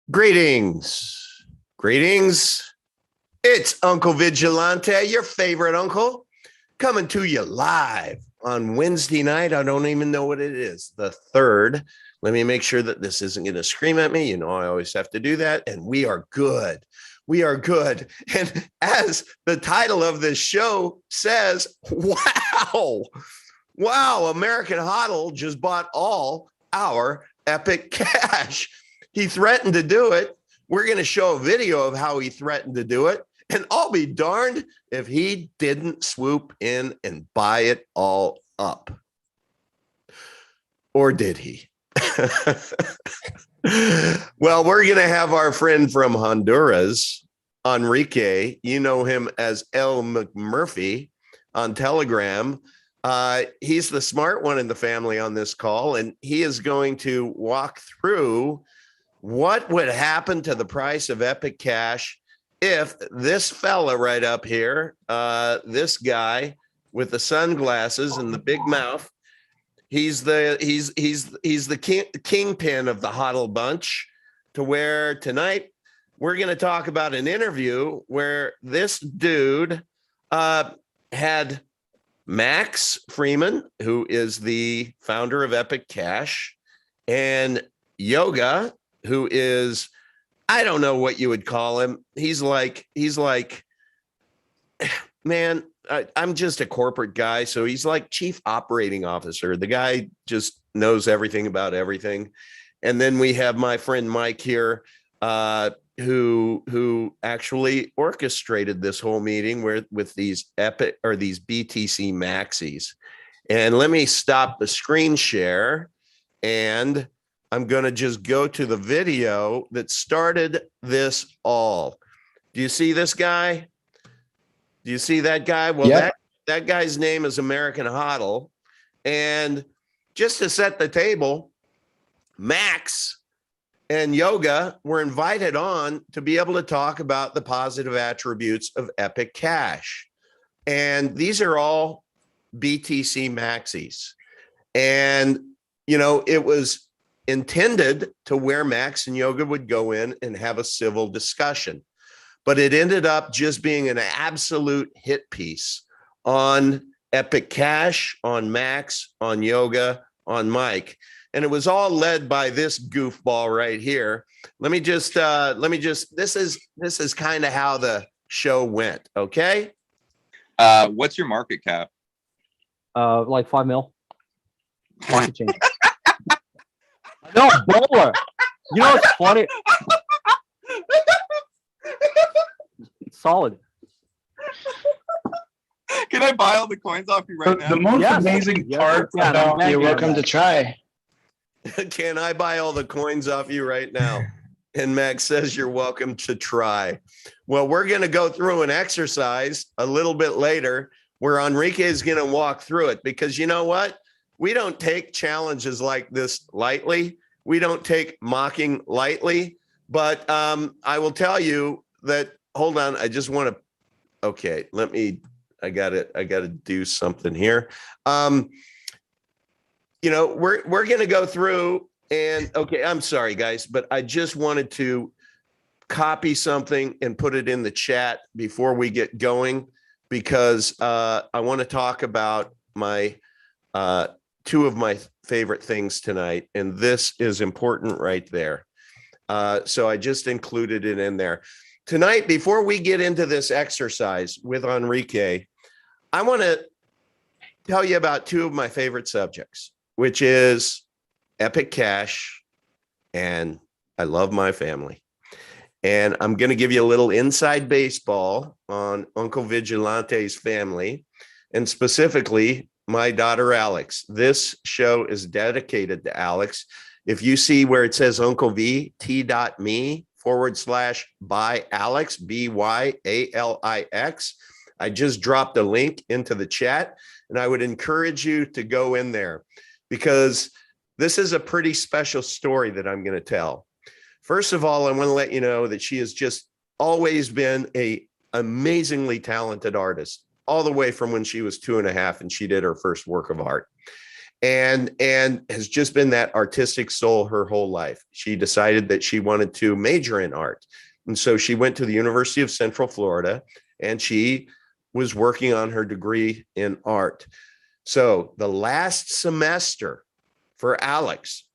Greetings. Greetings. It's Uncle Vigilante, your favorite uncle, coming to you live on Wednesday night. I don't even know what it is. The 3rd. Let me make sure that this isn't going to scream at me. You know, I always have to do that. And we are good. We are good. And as the title of this show says, wow, American HODL just bought all our epic cash. He threatened to do it. We're going to show a video of how he threatened to do it. And I'll be darned if he didn't swoop in and buy it all up. Or did he? Well, we're going to have our friend from Honduras, Enrique. You know him as L. McMurphy on Telegram. He's the smart one in the family on this call, and he is going to walk through what would happen to the price of Epic Cash if this fella right up here, this guy with the sunglasses and the big mouth, he's the kingpin of the HODL bunch, to where tonight we're going to talk about an interview where this dude had Max Freeman, who is the founder of Epic Cash, and Yoga, who is, I don't know what you would call him. He's like, man, I'm just a corporate guy. So he's like chief operating officer. The guy just knows everything about everything. And then we have my friend Mike here, who actually orchestrated this whole meeting with these these BTC maxis. And let me stop the screen share, and I'm going to just go to the video that started this all. Do you see this guy? Do you see that guy? Well, yep. that guy's name is American HODL. And just to set the table, Max and Yoga were invited on to be able to talk about the positive attributes of Epic Cash. And these are all BTC maxis. And, you know, it was intended to where Max and Yoga would go in and have a civil discussion. But it ended up just being an absolute hit piece on Epic Cash, on Max, on Yoga, on Mike. And it was all led by this goofball right here. This is kind of how the show went. Okay. What's your market cap? Like 5 mil. Market change. No, bowler. You know what's funny? Solid. Can I buy all the coins off you right now? The most amazing part about you're welcome to try. Can I buy all the coins off you right now? And Max says you're welcome to try. Well, we're going to go through an exercise a little bit later where Enrique is going to walk through it, because you know what? We don't take challenges like this lightly. We don't take mocking lightly. But I will tell you that, hold on, I just want to, okay, I got to do something here. You know, we're going to go through and, okay, I'm sorry, guys, but I just wanted to copy something and put it in the chat before we get going, because I want to talk about my two of my favorite things tonight, and this is important right there. So I just included it in there. Tonight, before we get into this exercise with Enrique, I want to tell you about two of my favorite subjects, which is Epic Cash and I love my family. And I'm going to give you a little inside baseball on Uncle Vigilante's family, and specifically my daughter, Alex. This show is dedicated to Alex. If you see where it says Uncle V, t.me/by Alex, BYALIX, I just dropped a link into the chat, and I would encourage you to go in there, because this is a pretty special story that I'm going to tell. First of all, I want to let you know that she has just always been an amazingly talented artist, all the way from when she was 2.5 and she did her first work of art. and has just been that artistic soul her whole life. She decided that she wanted to major in art. And so she went to the University of Central Florida, and she was working on her degree in art. So the last semester for Alex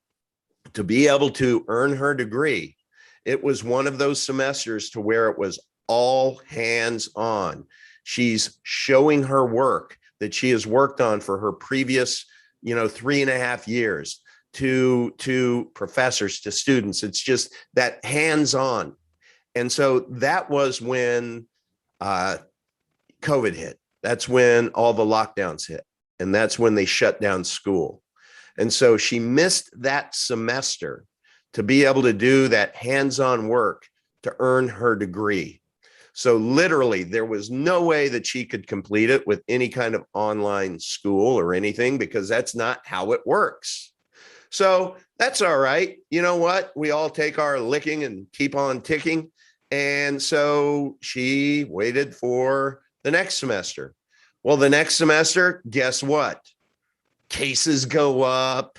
to be able to earn her degree, it was one of those semesters to where it was all hands on. She's showing her work that she has worked on for her previous, 3.5 years to professors, to students. It's just that hands on. And so that was when COVID hit. That's when all the lockdowns hit. And that's when they shut down school. And so she missed that semester to be able to do that hands-on work to earn her degree. So literally, there was no way that she could complete it with any kind of online school or anything, because that's not how it works. So that's all right. You know what? We all take our licking and keep on ticking. And so she waited for the next semester. Well, the next semester, guess what? Cases go up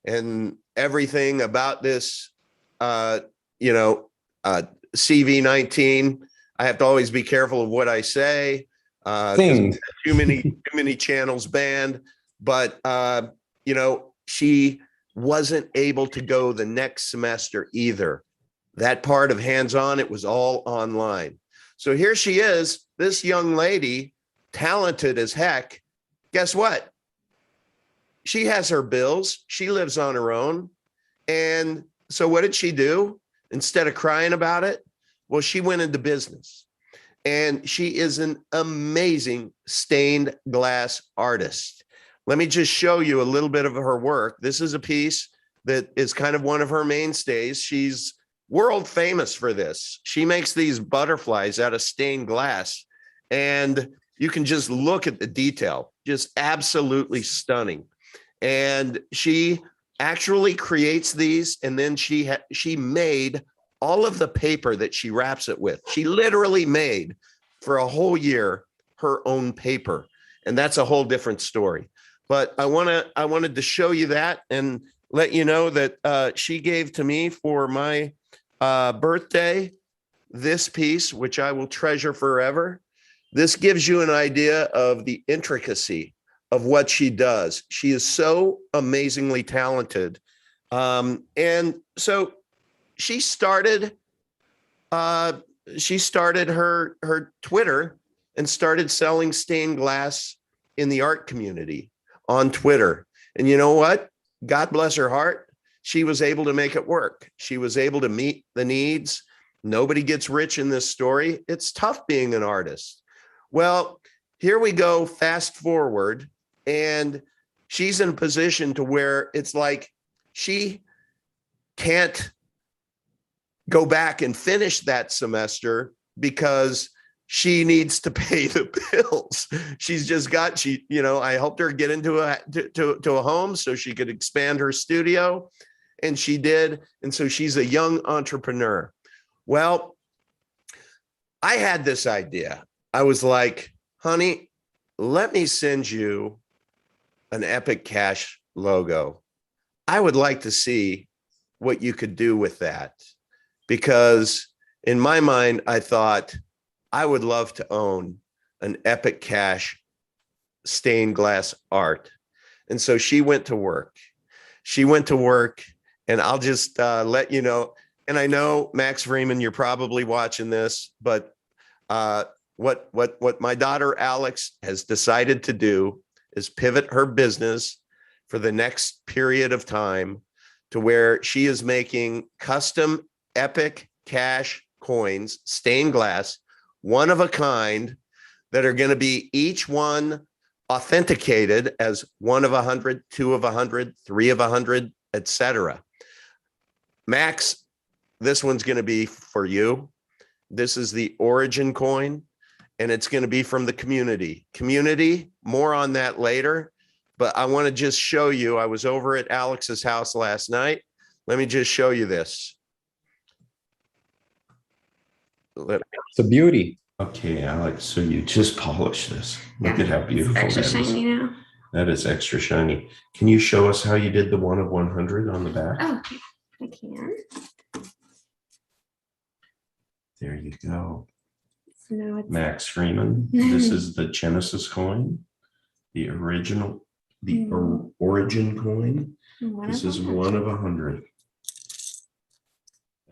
and everything about this, CV-19. I have to always be careful of what I say. Too many channels banned, but she wasn't able to go the next semester either. That part of hands-on, it was all online. So here she is, this young lady, talented as heck. Guess what? She has her bills. She lives on her own. And so what did she do? Instead of crying about it, well, she went into business. And she is an amazing stained glass artist. Let me just show you a little bit of her work. This is a piece that is kind of one of her mainstays. She's world famous for this. She makes these butterflies out of stained glass, and you can just look at the detail, just absolutely stunning. And she actually creates these, and then she made all of the paper that she wraps it with. She literally made for a whole year her own paper, and that's a whole different story. But I wanted to show you that and let you know that she gave to me for my birthday this piece, which I will treasure forever. This gives you an idea of the intricacy of what she does. She is so amazingly talented. And so she started her Twitter and started selling stained glass in the art community on Twitter. And you know what? God bless her heart. She was able to make it work. She was able to meet the needs. Nobody gets rich in this story. It's tough being an artist. Well, here we go, fast forward, and she's in a position to where it's like she can't go back and finish that semester because she needs to pay the bills. She's just got, I helped her get into a home so she could expand her studio, and she did. And so she's a young entrepreneur. Well, I had this idea. I was like, honey, let me send you an Epic Cash logo. I would like to see what you could do with that, because in my mind, I thought I would love to own an Epic Cash stained glass art. And so she went to work. And I'll just let you know. And I know, Max Freeman, you're probably watching this, but what my daughter Alex has decided to do is pivot her business for the next period of time to where she is making custom Epic Cash coins, stained glass, one of a kind, that are going to be each one authenticated as 1 of 100, 2 of 100, 3 of 100, etc. Max, this one's going to be for you. This is the origin coin, and it's going to be from the community. More on that later, but I want to just show you. I was over at Alex's house last night. Let me just show you this. It's a beauty. Okay, Alex, so you just polished this. Look at how beautiful Extra that is. shiny now. That is extra shiny. Can you show us how you did the 1 of 100 on the back? Oh, I can. There you go. So now it's Max Freeman. This is the Genesis coin, the original, the origin coin. one This of is them. 1 of 100.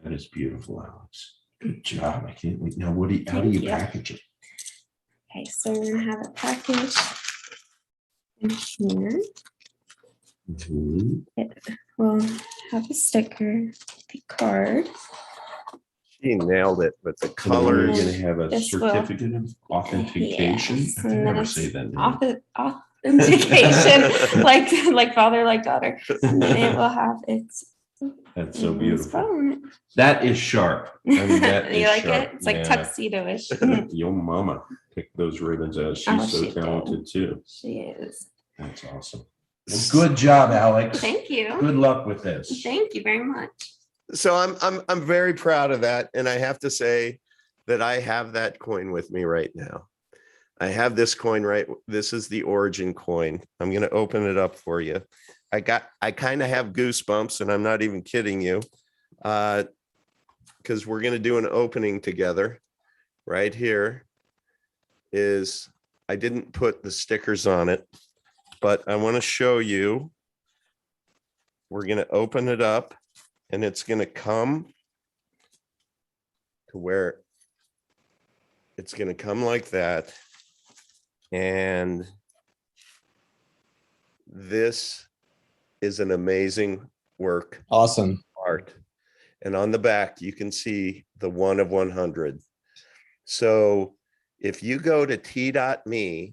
That is beautiful, Alex. Good job. I can't wait. Now, how do Thank you you. package it? Okay, so we're gonna have it packaged in here. Mhm. We'll have a sticker, the card. She nailed it with the And colors. then You're gonna have a this will- certificate of authentication. Yes, I can and then never it's say that name. authentication, like father, like daughter. And then it will have its. That's so nice beautiful. bow on it. That is sharp. I mean, that You is like sharp. it? It's like Yeah. tuxedo-ish. Your mama picked those ribbons out. She's Oh, so she did. talented too. She is. That's awesome. Well, good job, Alex. Thank you. Good luck with this. Thank you very much. So I'm very proud of that, and I have to say that I have that coin with me right now. I have this coin right. This is the origin coin. I'm going to open it up for you. I kind of have goosebumps, and I'm not even kidding you, because we're going to do an opening together. Right here is, I didn't put the stickers on it, but I want to show you. We're going to open it up, and it's going to come to where it's going to come like that. And this is an amazing work Awesome. art. And on the back, you can see the 1 of 100. So if you go to t.me/by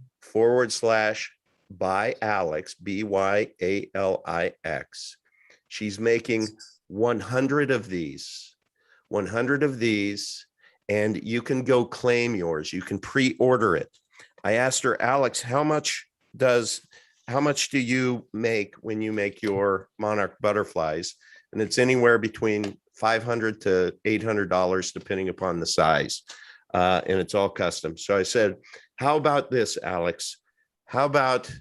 Alex, BYALIX, she's making 100 of these, 100 of these, and you can go claim yours. You can pre-order it. I asked her, Alex, how much do you make when you make your monarch butterflies? And it's anywhere between $500 to $800, depending upon the size. And it's all custom. So I said, how about this, Alex? How about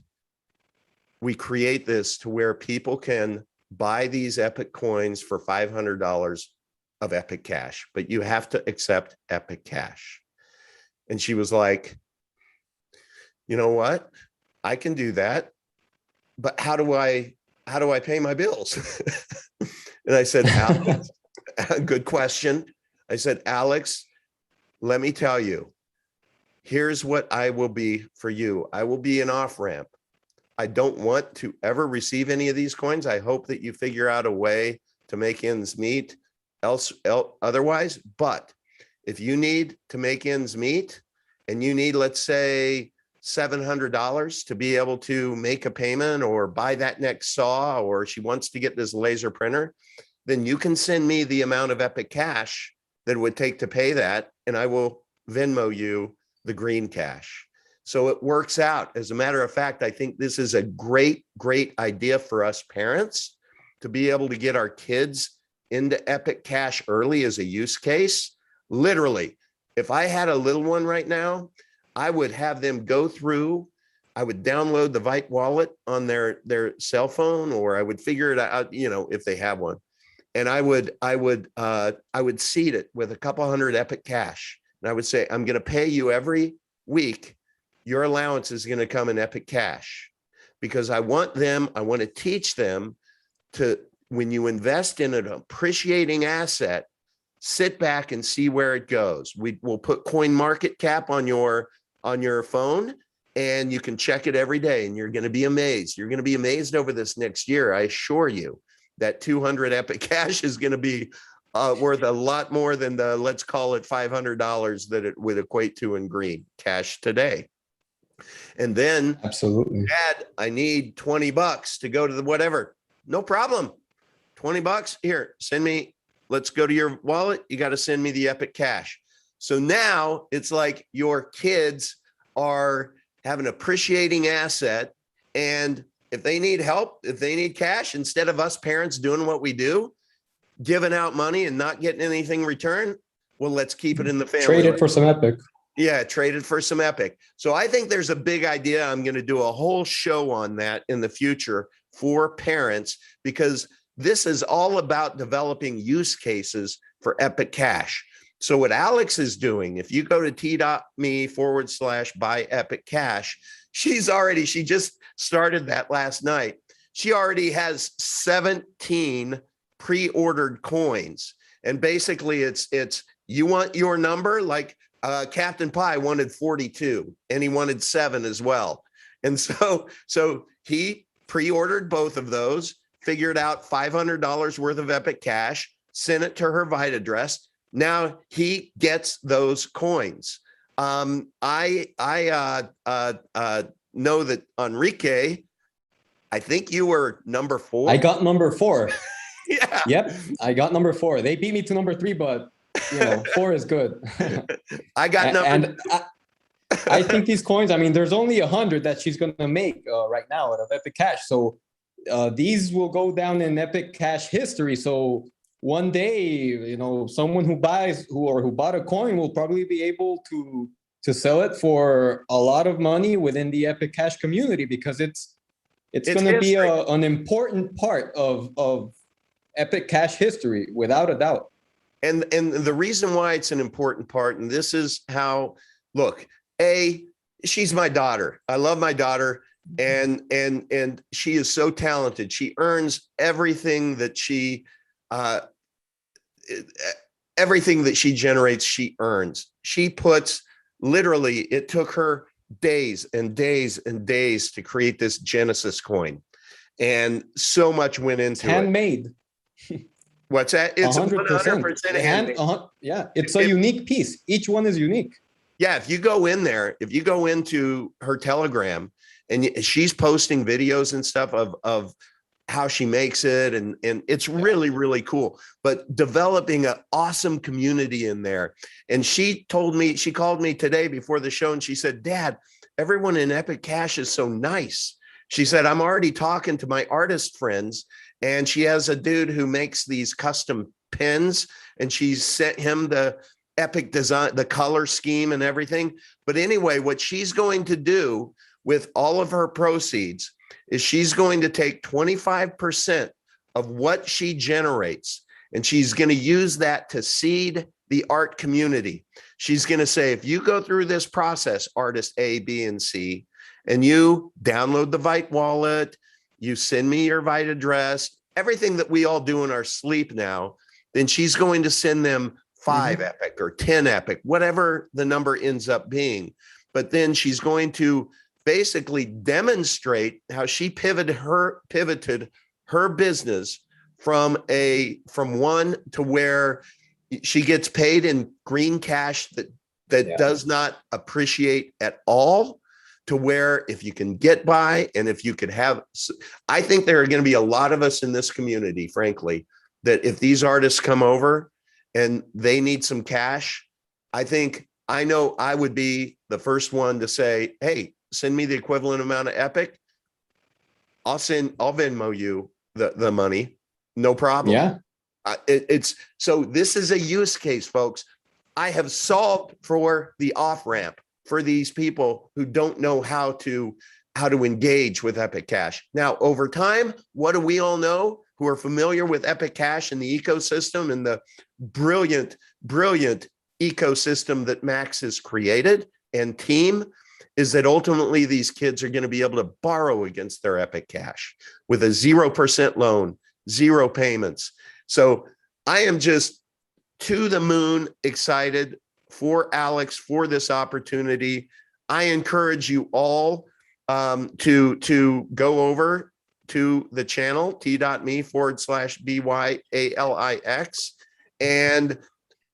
we create this to where people can buy these Epic coins for $500 of Epic cash, but you have to accept Epic cash. And she was like, you know what? I can do that, but how do I pay my bills? And I said, Alex, good question. I said, Alex, let me tell you, here's what I will be for you. I will be an off-ramp. I don't want to ever receive any of these coins. I hope that you figure out a way to make ends meet otherwise. But if you need to make ends meet and you need, let's say, $700 to be able to make a payment or buy that next saw, or she wants to get this laser printer, then you can send me the amount of Epic cash that it would take to pay that, and I will Venmo you the green cash. So it works out. As a matter of fact, I think this is a great, great idea for us parents to be able to get our kids into Epic cash early as a use case. Literally, if I had a little one right now, I would have them go through, I would download the Vite wallet on their cell phone, or I would figure it out, if they have one. And I would seed it with a couple hundred Epic cash. And I would say, I'm going to pay you every week. Your allowance is going to come in Epic cash, because I want to teach them to, when you invest in an appreciating asset, sit back and see where it goes. We'll put Coin Market Cap on your phone, and you can check it every day, and you're going to be amazed. You're going to be amazed over this next year. I assure you that 200 Epic cash is going to be worth a lot more than the, let's call it $500 that it would equate to in green cash today. And then, Absolutely. Dad, I need $20 to go to the whatever. No problem. $20 here, send me, let's go to your wallet. You got to send me the Epic cash. So now it's like your kids have an appreciating asset. And if they need help, if they need cash, instead of us parents doing what we do, giving out money and not getting anything returned, well, let's keep it in the family. Trade it for some Epic. Yeah, traded for some Epic. So I think there's a big idea. I'm going to do a whole show on that in the future for parents, because this is all about developing use cases for Epic Cash. So what Alex is doing, if you go to t.me/buy Epic Cash, she just started that last night. She already has 17 pre-ordered coins. And basically it's you want your number, like Captain Pie wanted 42 and he wanted 7 as well. And so he pre-ordered both of those, figured out $500 worth of Epic Cash, sent it to her Vite address. Now he gets those coins. I know that Enrique, I think you were number 4. I got number 4. Yeah. Yep, I got number 4. They beat me to number 3, but 4 is good. I got number. And I think these coins, I mean, there's only 100 that she's going to make right now out of Epic Cash. So these will go down in Epic Cash history. So one day, someone who bought a coin will probably be able to sell it for a lot of money within the Epic Cash community, because it's going to be an important part of Epic Cash history, without a doubt. And the reason why it's an important part, and this is how, look, she's my daughter. I love my daughter, and she is so talented. She earns everything that she generates, she earns. She puts, literally, it took her days and days and days to create this Genesis coin. And so much went into handmade. It. What's that? It's 100% handmade. Yeah, it's a unique piece. Each one is unique. Yeah, if you go into her Telegram, and she's posting videos and stuff of how she makes it, and it's really, really cool. But developing an awesome community in there. And she called me today before the show, and she said, "Dad, everyone in Epic Cash is so nice." She said, "I'm already talking to my artist friends," and she has a dude who makes these custom pins, and she sent him the Epic design, the color scheme and everything. But anyway, what she's going to do with all of her proceeds is she's going to take 25% of what she generates, and she's going to use that to seed the art community. She's going to say, if you go through this process, artist A, B, and C, and you download the Vite wallet, you send me your Vite address, everything that we all do in our sleep now, then she's going to send them 5 Epic or 10 Epic, whatever the number ends up being. But then she's going to basically demonstrate how she pivoted her business from one to where she gets paid in green cash that does not appreciate at all, to where if you can get by, and if you could have, I think there are going to be a lot of us in this community, frankly, that if these artists come over and they need some cash, I know I would be the first one to say, hey, send me the equivalent amount of Epic. I'll Venmo you the money. No problem. Yeah. So this is a use case, folks. I have solved for the off-ramp for these people who don't know how to engage with Epic Cash. Now, over time, what do we all know who are familiar with Epic Cash and the ecosystem and the brilliant, brilliant ecosystem that Max has created and team, is that ultimately these kids are going to be able to borrow against their Epic Cash with a 0% loan, 0 payments. So I am just to the moon excited for Alex for this opportunity. I encourage you all to go over to the channel t.me/BYALIX and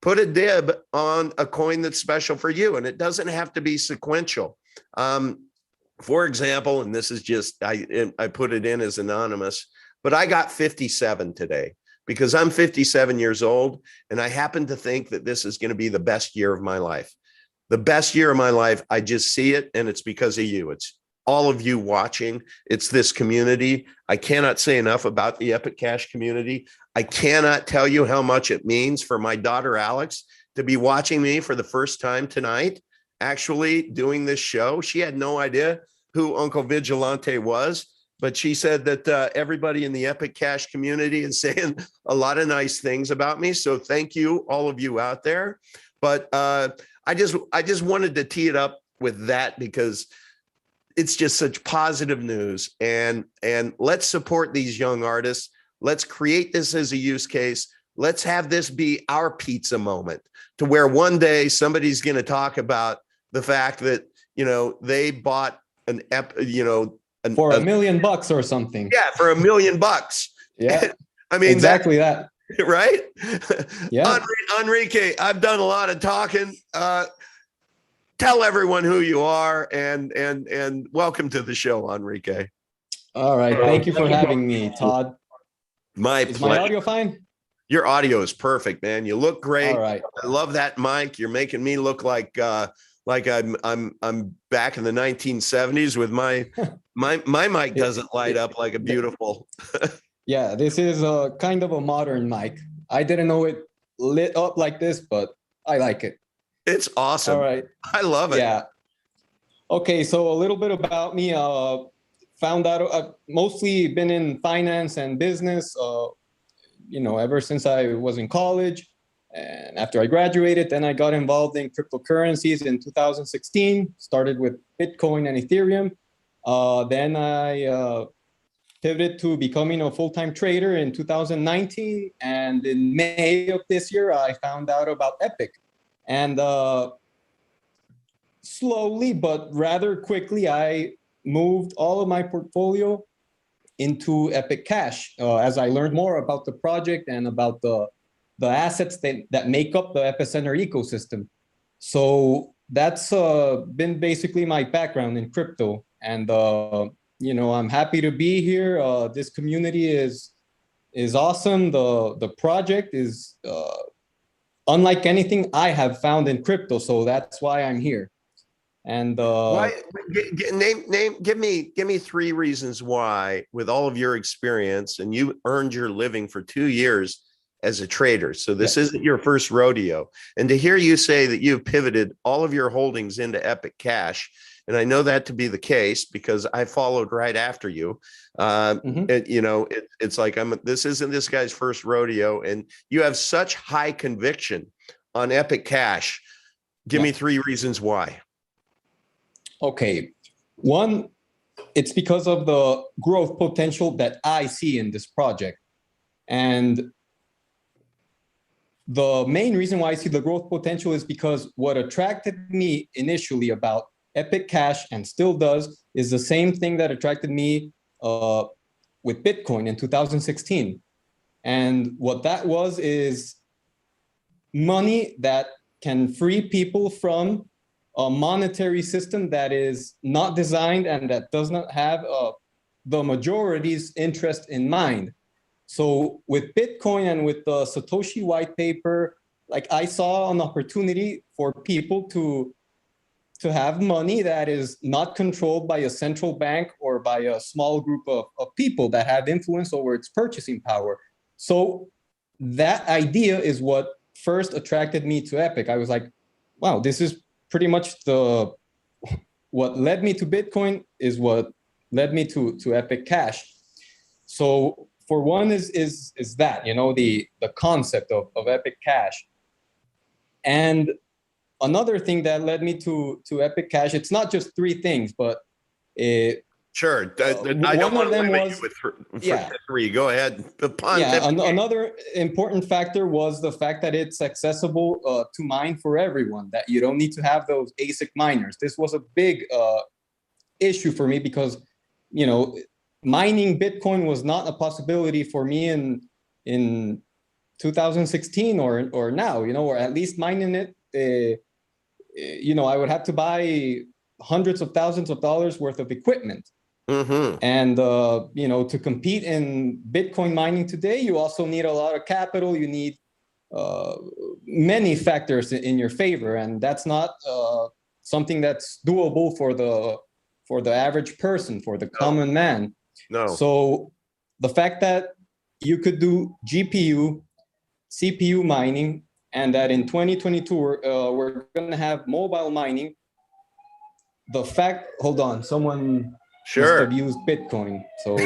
put a dib on a coin that's special for you. And it doesn't have to be sequential. For example, and this is just, I put it in as anonymous, but I got 57 today because I'm 57 years old. And I happen to think that this is going to be the best year of my life. The best year of my life. I just see it. And it's because of you. It's all of you watching. It's this community. I cannot say enough about the Epic Cash community. I cannot tell you how much it means for my daughter, Alex, to be watching me for the first time tonight actually doing this show. She had no idea who Uncle Vigilante was, but she said that everybody in the Epic Cash community is saying a lot of nice things about me. So thank you, all of you out there. But I just wanted to tee it up with that because it's just such positive news. And let's support these young artists. Let's create this as a use case. Let's have this be our pizza moment, to where one day somebody's going to talk about the fact that, they bought for $1 million or something. Yeah, for $1 million. Yeah. I mean, exactly that. Right? Yeah. Enrique, I've done a lot of talking. Tell everyone who you are and welcome to the show, Enrique. All right. Thank you for having me, Todd. Is my audio fine? Your audio is perfect, man. You look great. All right. I love that mic. You're making me look like I'm back in the 1970s with my mic doesn't light up like a beautiful. Yeah, this is a kind of a modern mic. I didn't know it lit up like this, but I like it. It's awesome. All right. I love it. Yeah. Okay, so a little bit about me. Found out I've mostly been in finance and business, ever since I was in college. And after I graduated, then I got involved in cryptocurrencies in 2016, started with Bitcoin and Ethereum. Then I pivoted to becoming a full-time trader in 2019. And in May of this year, I found out about Epic. And slowly, but rather quickly, I moved all of my portfolio into Epic Cash as I learned more about the project and about the assets that make up the Epicenter ecosystem. So that's been basically my background in crypto. And, I'm happy to be here. This community is awesome. The project is unlike anything I have found in crypto. So that's why I'm here. And give me 3 reasons why, with all of your experience, and you earned your living for 2 years as a trader. So this isn't your first rodeo. And to hear you say that you've pivoted all of your holdings into Epic Cash, and I know that to be the case because I followed right after you. It's like this isn't this guy's first rodeo, and you have such high conviction on Epic Cash. Give me 3 reasons why. Okay. One, it's because of the growth potential that I see in this project. And the main reason why I see the growth potential is because what attracted me initially about Epic Cash, and still does, is the same thing that attracted me with Bitcoin in 2016. And what that was is money that can free people from a monetary system that is not designed and that does not have the majority's interest in mind. So with Bitcoin and with the Satoshi white paper, like I saw an opportunity for people to have money that is not controlled by a central bank or by a small group of people that have influence over its purchasing power. So that idea is what first attracted me to Epic. I was like, wow, this is pretty much what led me to Bitcoin is what led me to Epic Cash. So for one is that, the concept of Epic Cash. And another thing that led me to Epic Cash, it's not just 3 things, but sure. I don't want to limit you with 3. Go ahead. Another important factor was the fact that it's accessible to mine for everyone, that you don't need to have those ASIC miners. This was a big issue for me because, mining Bitcoin was not a possibility for me in 2016 or now, or at least mining it, I would have to buy hundreds of thousands of dollars worth of equipment. Mm-hmm. And, to compete in Bitcoin mining today, you also need a lot of capital. You need many factors in your favor. And that's not something that's doable for the average person, for the common man. No. So the fact that you could do GPU, CPU mining, and that in 2022, we're going to have mobile mining, the fact, hold on, someone must Sure. have used Bitcoin. So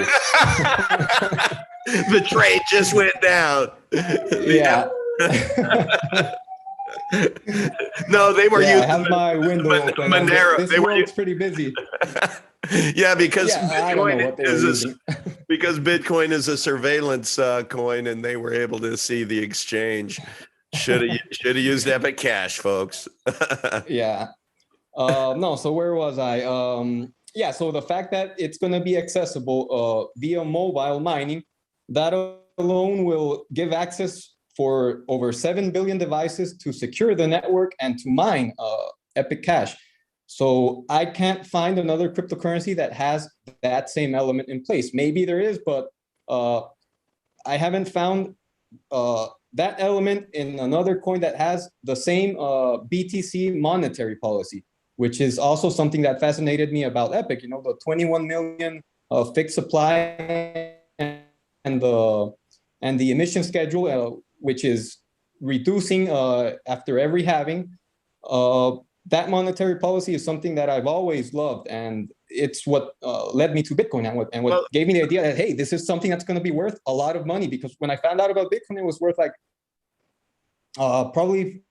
The trade just went down. yeah. No, they were Yeah, I using have my window open. And Monero. this They were world's pretty busy. yeah, because Yeah, I don't know what they were using. because Bitcoin is a surveillance coin, and they were able to see the exchange. Should have used Epic Cash, folks. Yeah. No, so where was I? Yeah, so the fact that it's going to be accessible via mobile mining, that alone will give access for over 7 billion devices to secure the network and to mine Epic Cash. So I can't find another cryptocurrency that has that same element in place. Maybe there is, but I haven't found that element in another coin that has the same BTC monetary policy, which is also something that fascinated me about Epic. You know, the 21 million fixed supply and the emission schedule, which is reducing after every halving. That monetary policy is something that I've always loved, and it's what led me to Bitcoin and what gave me the idea that, hey, this is something that's going to be worth a lot of money. Because when I found out about Bitcoin, it was worth like probably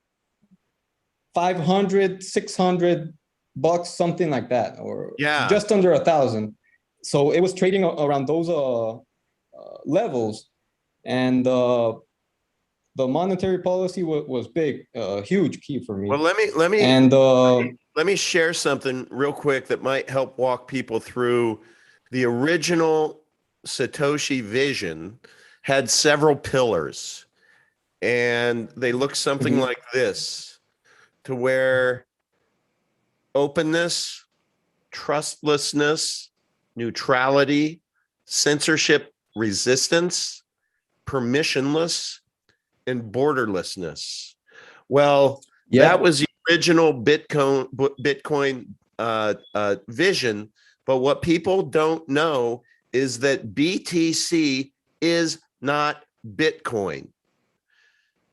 500, 600 bucks, something like that, or just under 1,000. So it was trading around those levels, and the monetary policy was big, huge key for me. Well, let me share something real quick that might help walk people through. The original Satoshi vision had several pillars, and they look something like this, to where openness, trustlessness, neutrality, censorship resistance, permissionless, and borderlessness. Well, that was the original Bitcoin vision. But what people don't know is that BTC is not Bitcoin.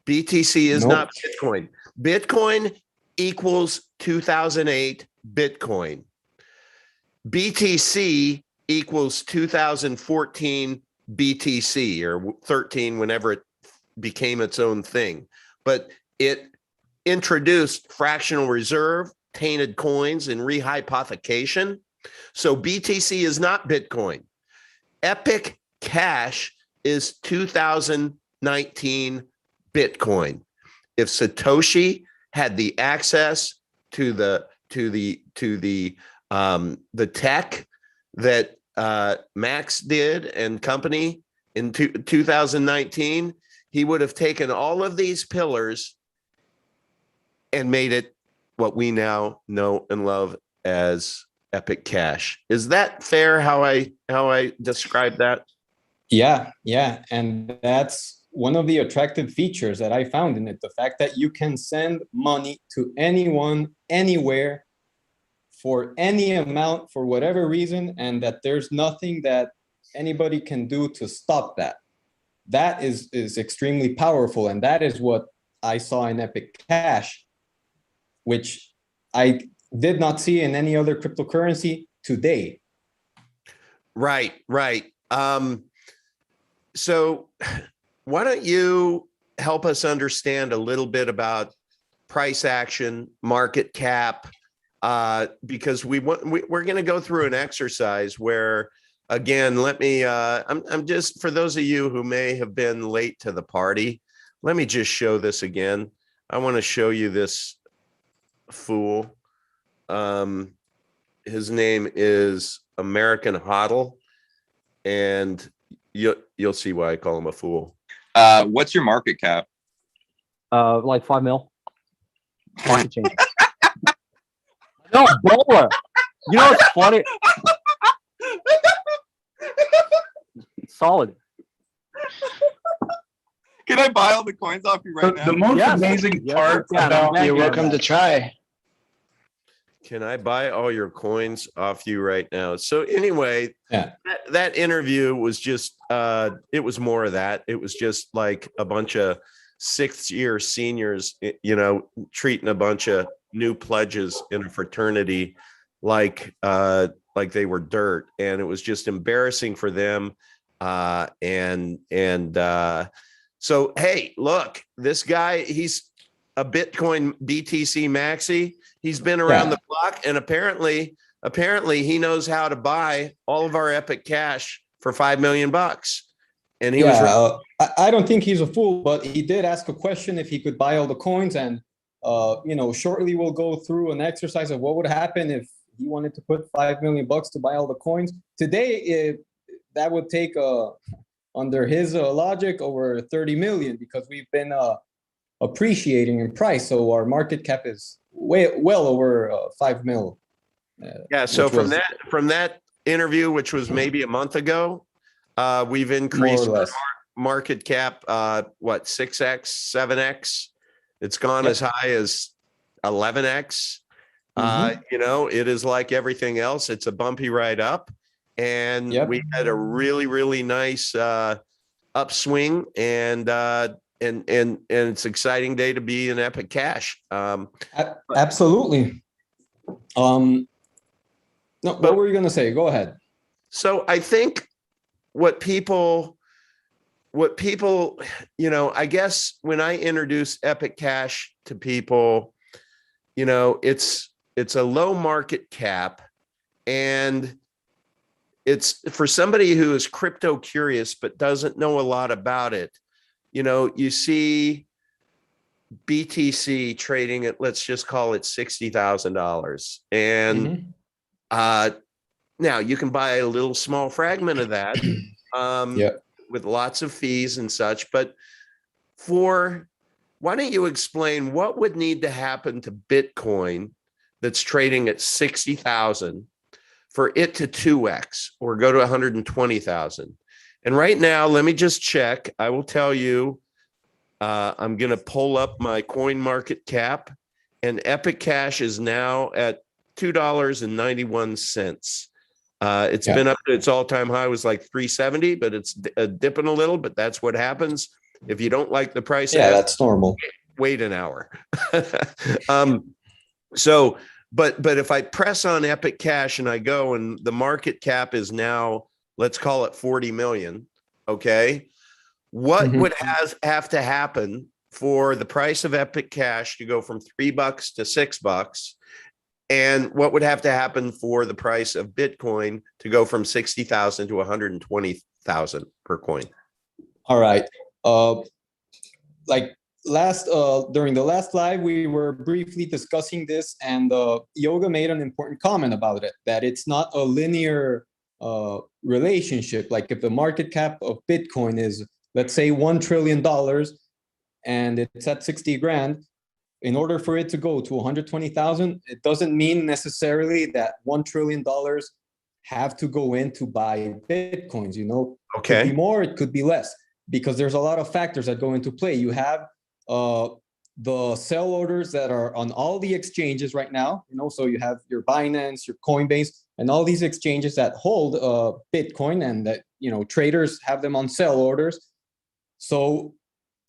BTC is not Bitcoin. Bitcoin equals 2008 Bitcoin. BTC equals 2014 BTC, or 13, whenever it became its own thing. But it introduced fractional reserve, tainted coins, and rehypothecation. So BTC is not Bitcoin. Epic Cash is 2019 Bitcoin. If Satoshi had the access to the tech that Max did and company in 2019, he would have taken all of these pillars and made it what we now know and love as Epic Cash. Is that fair how I describe that? Yeah, and that's one of the attractive features that I found in it, the fact that you can send money to anyone, anywhere, for any amount, for whatever reason, and that there's nothing that anybody can do to stop that. That is extremely powerful, and that is what I saw in Epic Cash, which I did not see in any other cryptocurrency today. Right. So why don't you help us understand a little bit about price action, market cap, because we're going to go through an exercise where, again, I'm just, for those of you who may have been late to the party, let me just show this again. I want to show you this fool. His name is American HODL, and you'll see why I call him a fool. What's your market cap? Like 5 mil. Market change. No, bowler. You know what's funny? Solid. Can I buy all the coins off you right now? The most amazing part about you're welcome to try. Can I buy all your coins off you right now? So anyway, that interview was just, it was more of that. It was just like a bunch of 6th year seniors, treating a bunch of new pledges in a fraternity like they were dirt, and it was just embarrassing for them. So hey, look, this guy, he's a Bitcoin BTC maxi. He's been around the block, and apparently he knows how to buy all of our Epic Cash for $5 million. And he was right. I don't think he's a fool, but he did ask a question if he could buy all the coins. And, shortly we'll go through an exercise of what would happen if he wanted to put $5 million to buy all the coins. Today, that would take, under his logic, over 30 million, because we've been appreciating in price. So our market cap is well over 5 mil. So from that interview, which was maybe a month ago, we've increased our market cap, 6x, 7x. It's gone as high as 11x. It is like everything else. It's a bumpy ride up, and we had a really, really nice upswing, and it's an exciting day to be in Epic Cash. Absolutely. What were you going to say? Go ahead. So I think what people, I guess when I introduce Epic Cash to people, it's a low market cap, and it's for somebody who is crypto curious but doesn't know a lot about it. You see BTC trading at, let's just call it $60,000. And now you can buy a little small fragment of that with lots of fees and such. But why don't you explain what would need to happen to Bitcoin that's trading at 60,000 for it to 2x or go to 120,000? And right now, let me just check. I will tell you, I'm going to pull up my coin market cap, and Epic Cash is now at $2.91. It's been up to its all-time high was like 370, but it's dipping a little, but that's what happens. If you don't like the price, that's normal. Wait an hour. But if I press on Epic Cash and I go, and the market cap is now, let's call it 40 million. Okay. What would have to happen for the price of Epic Cash to go from $3 to $6? And what would have to happen for the price of Bitcoin to go from 60,000 to 120,000 per coin? All right. During the last live, we were briefly discussing this, and Yoga made an important comment about it, that it's not a linear relationship. Like if the market cap of Bitcoin is, let's say, $1 trillion and it's at 60 grand, in order for it to go to 120,000, it doesn't mean necessarily that $1 trillion have to go in to buy Bitcoins, Okay. It could be more, it could be less, because there's a lot of factors that go into play. You have the sell orders that are on all the exchanges right now, so you have your Binance, your Coinbase, and all these exchanges that hold Bitcoin, and that, traders have them on sell orders. So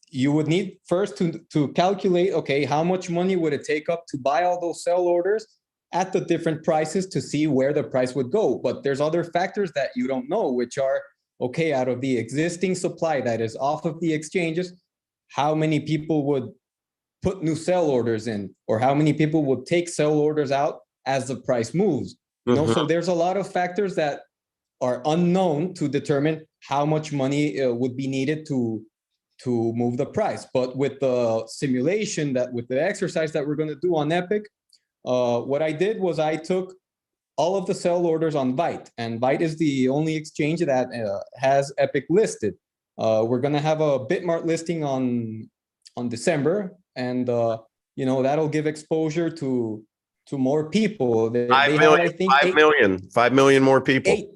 you would need first to calculate, okay, how much money would it take up to buy all those sell orders at the different prices to see where the price would go. But there's other factors that you don't know, which are, okay, out of the existing supply that is off of the exchanges, how many people would put new sell orders in, or how many people would take sell orders out as the price moves. So there's a lot of factors that are unknown to determine how much money would be needed to move the price. But with the simulation, with the exercise that we're going to do on Epic, what I did was I took all of the sell orders on Byte, and Byte is the only exchange that has Epic listed. We're going to have a Bitmart listing on December, and that'll give exposure to more people. They have, I think, 5 million more people.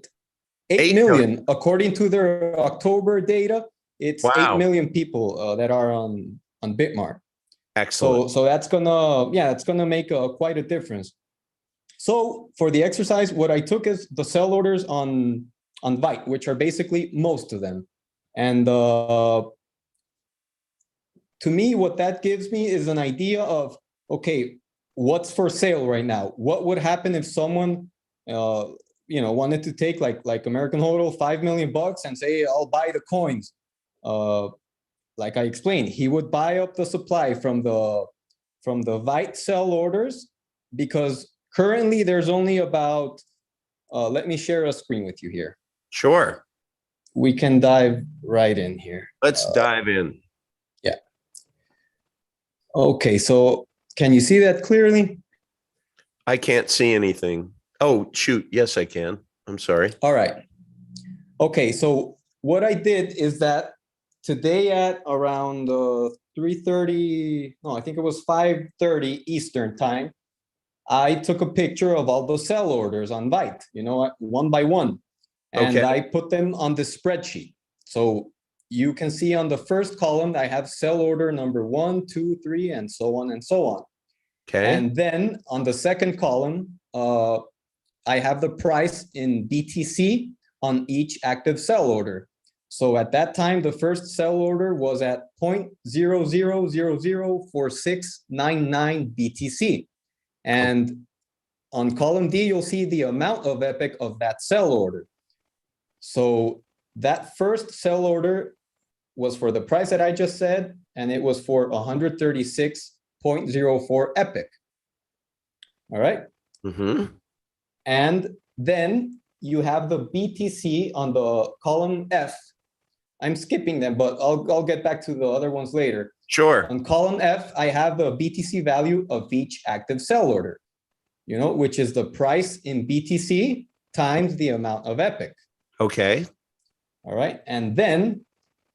8 million, according to their October data. It's 8 million people that are on Bitmart. Excellent. So that's gonna make quite a difference. So for the exercise, what I took is the sell orders on Byte, which are basically most of them. And to me, what that gives me is an idea of, okay, what's for sale right now? What would happen if someone, wanted to take like American HODL $5 million and say, I'll buy the coins. Like I explained, he would buy up the supply from the Vite sell orders, because currently there's only about, let me share a screen with you here. Sure. We can dive right in here. Let's dive in. Yeah. Okay, so can you see that clearly? I can't see anything. Oh, shoot. Yes, I can. I'm sorry. All right. Okay, so what I did is that today at around 3:30, no, I think it was 5:30 Eastern time, I took a picture of all the sell orders on Vite, one by one. And Okay. I put them on the spreadsheet. So you can see on the first column, I have sell order number 1, 2, 3, and so on and so on. Okay. And then on the second column, I have the price in BTC on each active sell order. So at that time, the first sell order was at 0.00004699 BTC. And on column D, you'll see the amount of Epic of that sell order. So that first sell order was for the price that I just said, and it was for 136.04 Epic. All right. Mm-hmm. And then you have the BTC on the column F. I'm skipping them, but I'll get back to the other ones later. Sure. On column F, I have the BTC value of each active sell order, which is the price in BTC times the amount of Epic. Okay. All right. And then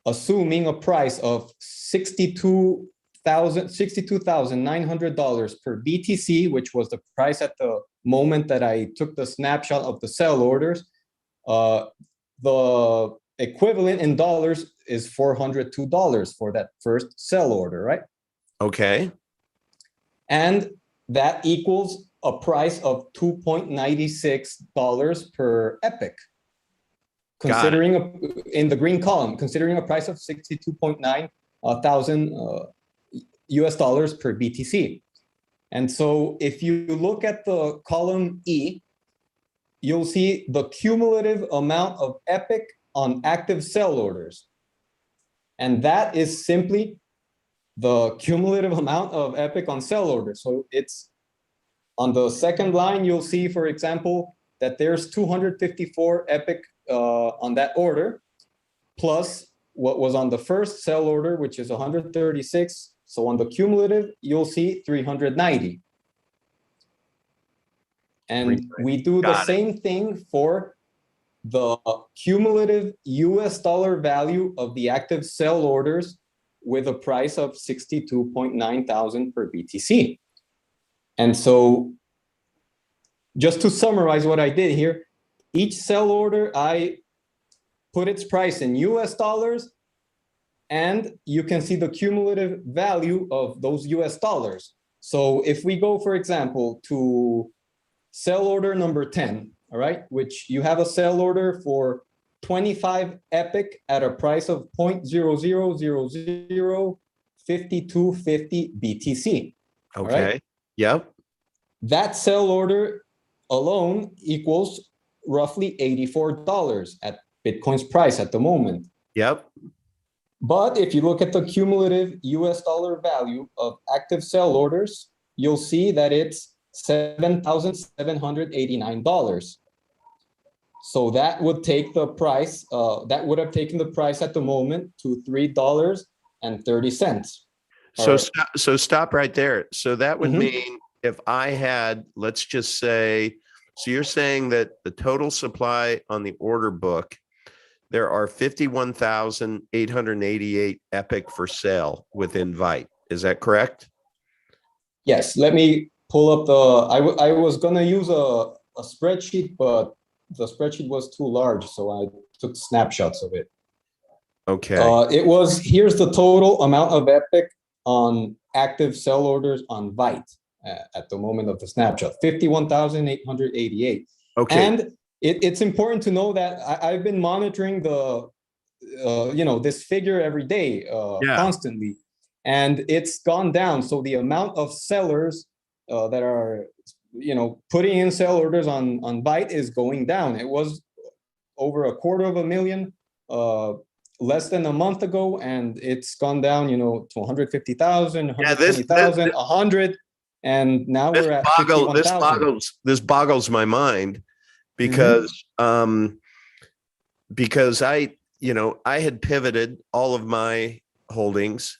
assuming a price of $62,900 per BTC, which was the price at the moment that I took the snapshot of the sell orders, the equivalent in dollars is $402 for that first sell order, right? Okay. And that equals a price of $2.96 per Epic. Considering in the green column, considering a price of 62.9 thousand US dollars per BTC. And so if you look at the column E, you'll see the cumulative amount of Epic on active sell orders. And that is simply the cumulative amount of Epic on sell orders. So it's on the second line, you'll see, for example, that there's 254 Epic on that order, plus what was on the first sell order, which is 136. So on the cumulative, you'll see 390. And we do the same thing for the cumulative US dollar value of the active sell orders with a price of 62.9 thousand per BTC. And so just to summarize what I did here, each sell order, I put its price in US dollars, and you can see the cumulative value of those US dollars. So if we go, for example, to sell order number 10, all right, which you have a sell order for 25 Epic at a price of 0.00005250 BTC. Okay. Right? Yep. That sell order alone equals roughly $84 at Bitcoin's price at the moment. Yep. But if you look at the cumulative US dollar value of active sell orders, you'll see that it's $7,789. So that would take the price, that would have taken the price at the moment to $3.30. So stop right there. So that would mean if I had, let's just say, so you're saying that the total supply on the order book, there are 51,888 Epic for sale within Vite. Is that correct? Yes. Let me pull up I was going to use a spreadsheet, but the spreadsheet was too large, so I took snapshots of it. Okay. Here's the total amount of Epic on active sell orders on Vite at the moment of the snapshot, 51,888. Okay. And it's important to know that I've been monitoring this figure every day, constantly, and it's gone down. So the amount of sellers that are, putting in sell orders on Byte is going down. It was over 250,000 less than a month ago, and it's gone down, to 150,000, 120,000, 100, and now we're at 51,000. This boggles my mind because because I had pivoted all of my holdings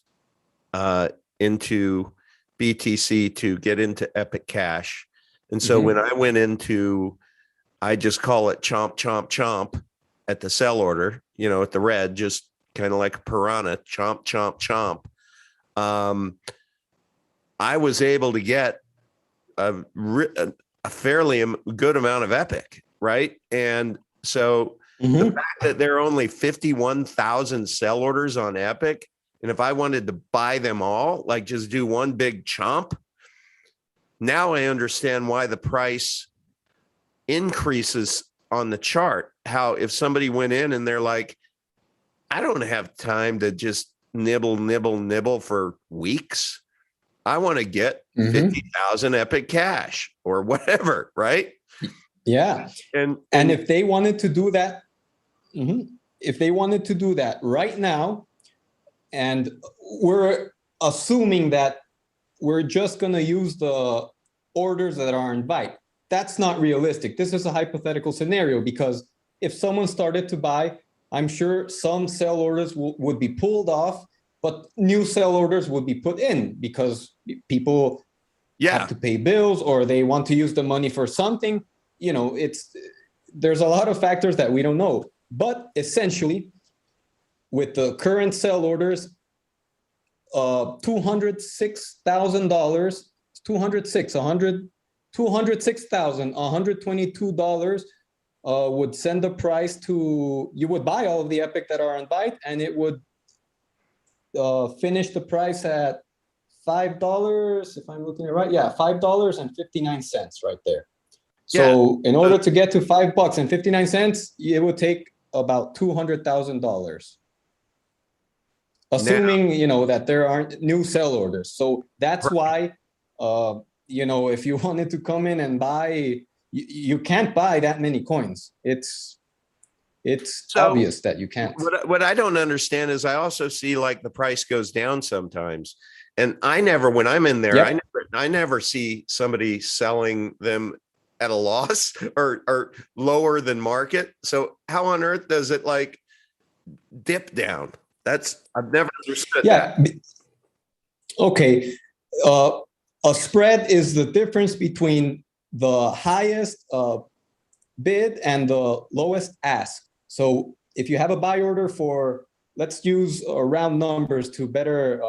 into BTC to get into Epic Cash. And so when I went into, I just call it chomp, chomp, chomp at the sell order, at the red, just kind of like a piranha, chomp, chomp, chomp. I was able to get a fairly good amount of Epic, right? And so the fact that there are only 51,000 sell orders on Epic, and if I wanted to buy them all, like just do one big chomp, now I understand why the price increases on the chart. How if somebody went in and they're like, I don't have time to just nibble for weeks. I want to get 50,000 Epic Cash or whatever, right? Yeah. And if they wanted to do that, if they wanted to do that right now, and we're assuming that we're just going to use the orders that are in Byte. That's not realistic. This is a hypothetical scenario because if someone started to buy, I'm sure some sell orders would be pulled off, but new sell orders would be put in because people have to pay bills or they want to use the money for something. There's a lot of factors that we don't know. But essentially, with the current sell orders, $206,000, $206,122 would send the price to, you would buy all of the Epic that are on Byte, and it would finish the price at $5, if I'm looking at it right. Yeah, $5.59 right there. So in order to get to $5.59, it would take about $200,000. Assuming, that there aren't new sell orders. So that's why, if you wanted to come in and buy, you can't buy that many coins. It's obvious that you can't. What I don't understand is I also see like the price goes down sometimes. And when I'm in there, I never see somebody selling them at a loss or lower than market. So how on earth does it like dip down? I've never understood that. Okay. A spread is the difference between the highest bid and the lowest ask. So if you have a buy order for, let's use round numbers to better,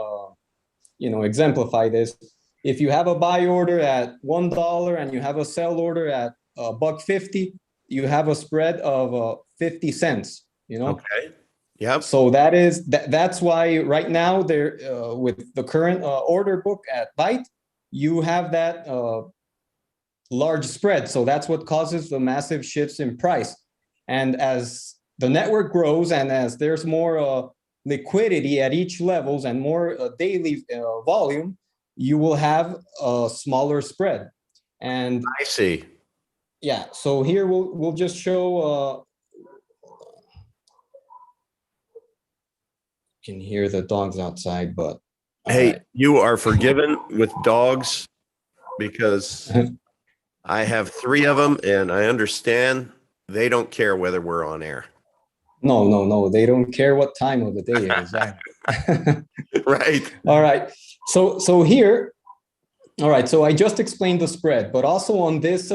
exemplify this. If you have a buy order at $1 and you have a sell order at $1.50, you have a spread of 50 cents. Okay. Yeah. So that's why right now there with the current order book at Byte, you have that large spread. So that's what causes the massive shifts in price. And as the network grows and as there's more liquidity at each levels and more daily volume, you will have a smaller spread. And I see. Yeah. So here we'll just show. Can hear the dogs outside, but hey, you are forgiven with dogs because I have 3 of them and I understand they don't care whether we're on air. No, they don't care what time of the day it is. Right. All right. So here, all right. So I just explained the spread, but also on this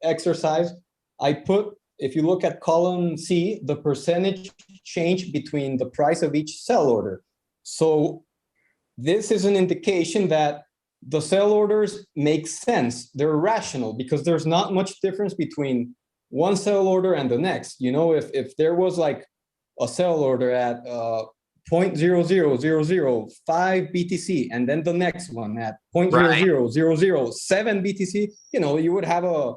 exercise, I put, if you look at column C, the percentage change between the price of each sell order. So this is an indication that the sell orders make sense. They're rational because there's not much difference between one sell order and the next. If there was like a sell order at 0.00005 BTC and then the next one at 0.00007 BTC, you would have a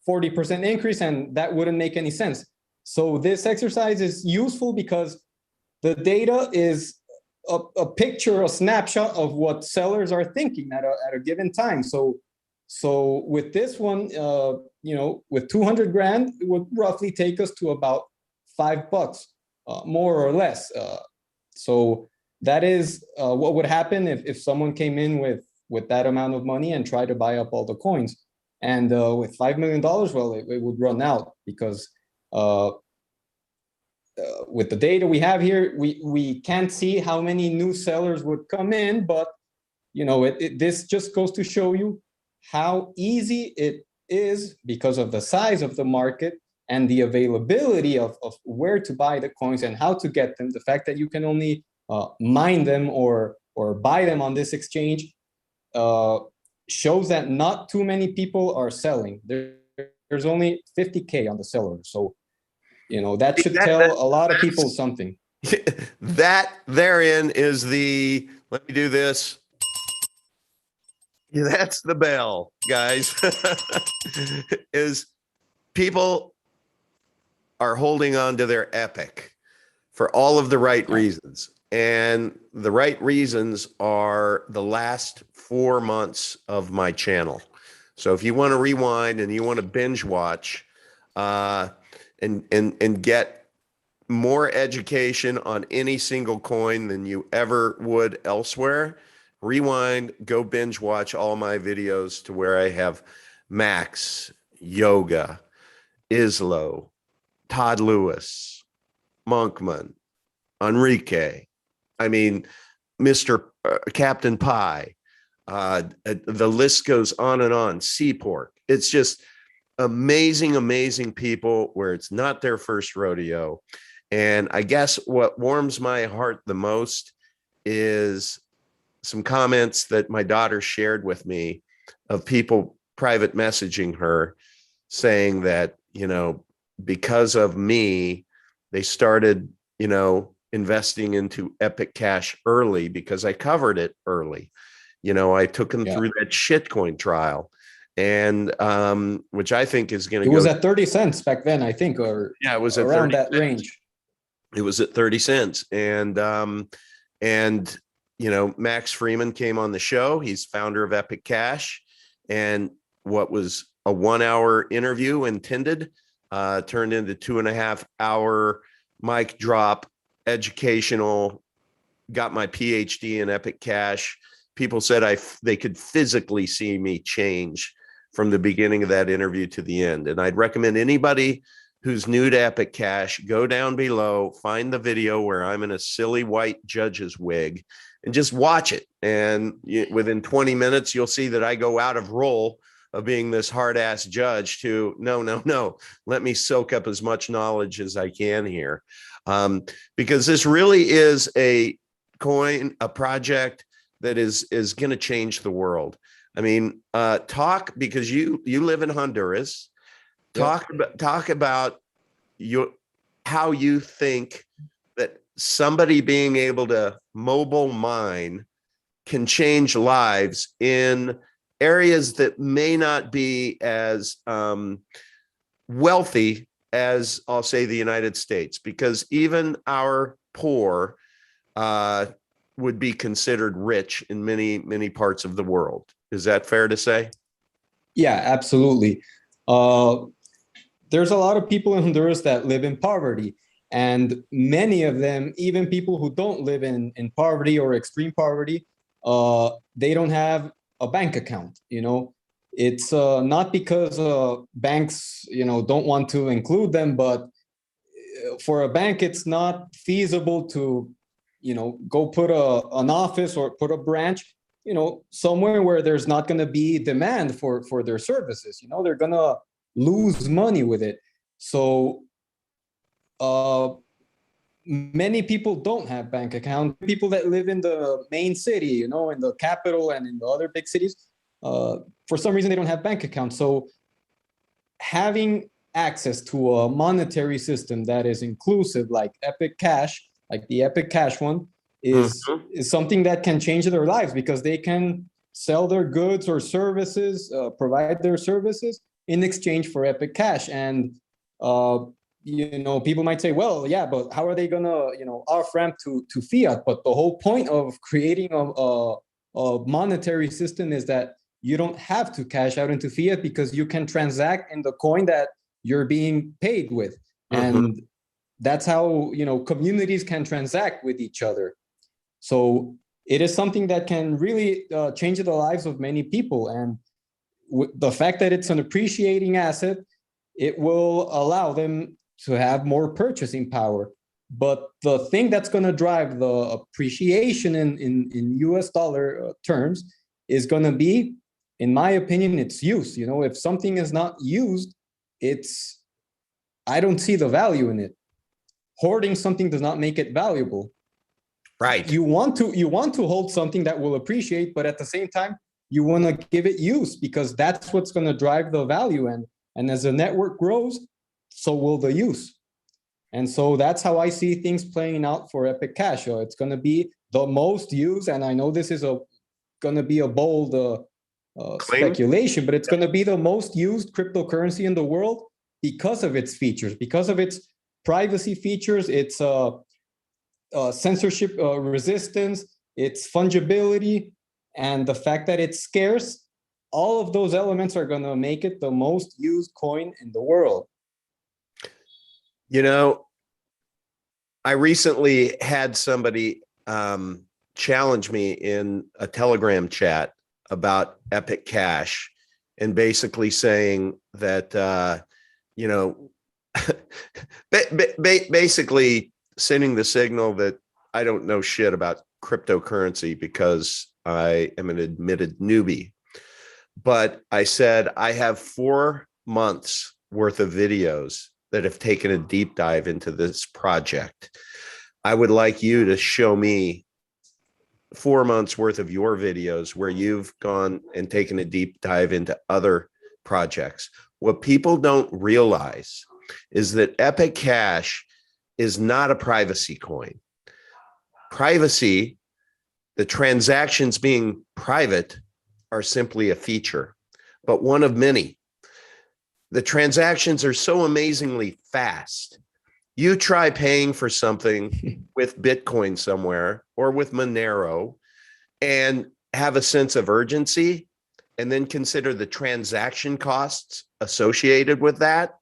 40% increase and that wouldn't make any sense. So this exercise is useful because the data is a picture, a snapshot of what sellers are thinking at a given time. So with this one, with 200 grand, it would roughly take us to about $5, more or less. So that is what would happen if someone came in with that amount of money and tried to buy up all the coins. And with $5 million, well, it would run out because with the data we have here, we can't see how many new sellers would come in, but this just goes to show you how easy it is because of the size of the market and the availability of where to buy the coins and how to get them. The fact that you can only mine them or buy them on this exchange shows that not too many people are selling. There's only 50K on the seller. So, that should tell a lot of people something. That therein is let me do this. Yeah, that's the bell, guys. Is people are holding on to their epic for all of the right reasons. And the right reasons are the last 4 months of my channel. So if you want to rewind and you want to binge watch and get more education on any single coin than you ever would elsewhere, rewind, go binge watch all my videos to where I have Max, Yoga, Islo, Todd Lewis, Monkman, Enrique. I mean, Mr. Captain Pie. The list goes on and on. Seaport. It's just amazing, amazing people where it's not their first rodeo. And I guess what warms my heart the most is some comments that my daughter shared with me of people private messaging her saying that, because of me, they started, investing into Epic Cash early because I covered it early. I took them through that shitcoin trial, and which I think is going to It was at 30 cents back then, I think, or it was at around 30 that cents. range. It was at 30 cents. And Max Freeman came on the show. He's founder of Epic Cash. And what was a 1 hour interview intended turned into 2.5 hour mic drop, educational, got my PhD in Epic Cash. People said they could physically see me change from the beginning of that interview to the end. And I'd recommend anybody who's new to Epic Cash, go down below, find the video where I'm in a silly white judge's wig and just watch it. And within 20 minutes, you'll see that I go out of role of being this hard ass judge to no, let me soak up as much knowledge as I can here. Because this really is a project that is going to change the world. I mean, because you live in Honduras. Talk about how you think that somebody being able to mobile mine can change lives in areas that may not be as wealthy as, I'll say, the United States, because even our poor would be considered rich in many, many parts of the world. Is that fair to say? Yeah, absolutely. There's a lot of people in Honduras that live in poverty, and many of them, even people who don't live in poverty or extreme poverty, they don't have a bank account. It's not because banks, don't want to include them, but for a bank, it's not feasible to, go put an office or put a branch, somewhere where there's not going to be demand for their services. They're going to lose money with it. So many people don't have bank accounts. People that live in the main city, in the capital and in the other big cities, for some reason they don't have bank accounts. So having access to a monetary system that is inclusive, like Epic Cash, like the Epic Cash one, is something that can change their lives, because they can sell their goods or services, provide their services in exchange for Epic Cash. And people might say, well, yeah, but how are they gonna, off ramp to fiat? But the whole point of creating a monetary system is that you don't have to cash out into fiat because you can transact in the coin that you're being paid with. And that's how, communities can transact with each other. So it is something that can really change the lives of many people. And the fact that it's an appreciating asset, it will allow them to have more purchasing power. But the thing that's going to drive the appreciation in US dollar terms is going to be, in my opinion, its use. If something is not used, I don't see the value in it. Hoarding something does not make it valuable. Right. You want to hold something that will appreciate, but at the same time, you want to give it use because that's what's going to drive the value. And as the network grows, so will the use. And so that's how I see things playing out for Epic Cash. So it's going to be the most used, and I know this is going to be a bold speculation, but it's going to be the most used cryptocurrency in the world because of its features, because of its privacy features, its censorship resistance, its fungibility, and the fact that it's scarce. All of those elements are going to make it the most used coin in the world. I recently had somebody challenge me in a Telegram chat about Epic Cash and basically saying that, basically sending the signal that I don't know shit about cryptocurrency because I am an admitted newbie. But I said, I have 4 months worth of videos that have taken a deep dive into this project. I would like you to show me 4 months worth of your videos where you've gone and taken a deep dive into other projects. What people don't realize is that Epic Cash is not a privacy coin. Privacy, the transactions being private, are simply a feature, but one of many. The transactions are so amazingly fast. You try paying for something with Bitcoin somewhere or with Monero and have a sense of urgency, and then consider the transaction costs associated with that,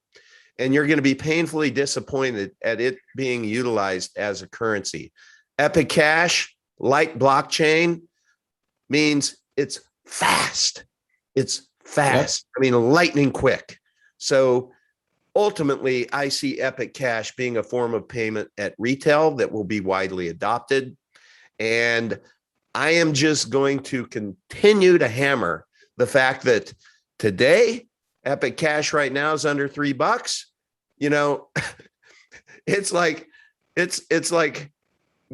and you're going to be painfully disappointed at it being utilized as a currency. Epic Cash, like blockchain, means it's fast. It's fast. Yep. I mean, lightning quick. So ultimately, I see Epic Cash being a form of payment at retail that will be widely adopted. And I am just going to continue to hammer the fact that today, Epic Cash right now is under $3. It's like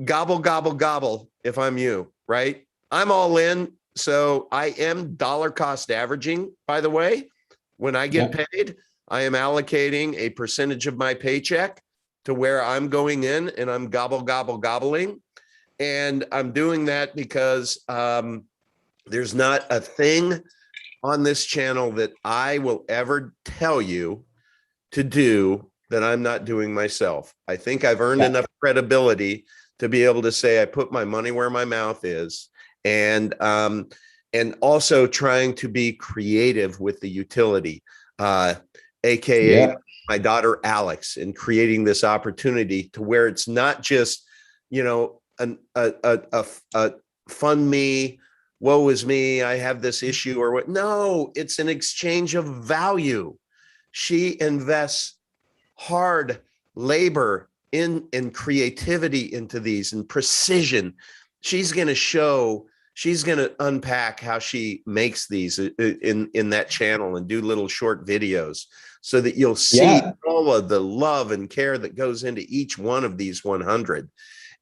gobble, gobble, gobble if I'm you, right? I'm all in. So I am dollar cost averaging, by the way. When I get paid, I am allocating a percentage of my paycheck to where I'm going in and I'm gobble, gobble, gobbling. And I'm doing that because there's not a thing on this channel that I will ever tell you to do that I'm not doing myself. I think I've earned enough credibility to be able to say I put my money where my mouth is, and also trying to be creative with the utility, aka my daughter Alex, in creating this opportunity to where it's not just a fund me, woe is me, I have this issue or what. No, it's an exchange of value. She invests hard labor in creativity into these and precision. She's going to unpack how she makes these in that channel and do little short videos so that you'll see all of the love and care that goes into each one of these 100.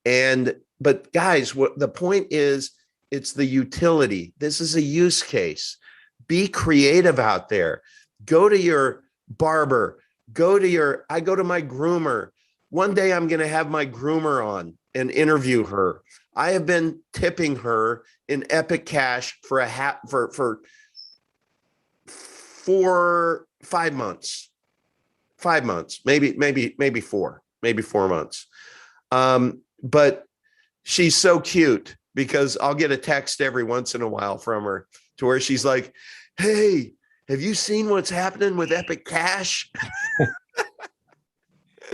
But guys, what the point is, it's the utility. This is a use case. Be creative out there. Go to your barber. I go to my groomer. One day I'm going to have my groomer on and interview her. I have been tipping her in Epic Cash for 5 months. 5 months, maybe 4 months. But she's so cute because I'll get a text every once in a while from her to where she's like, "Hey, have you seen what's happening with Epic Cash?"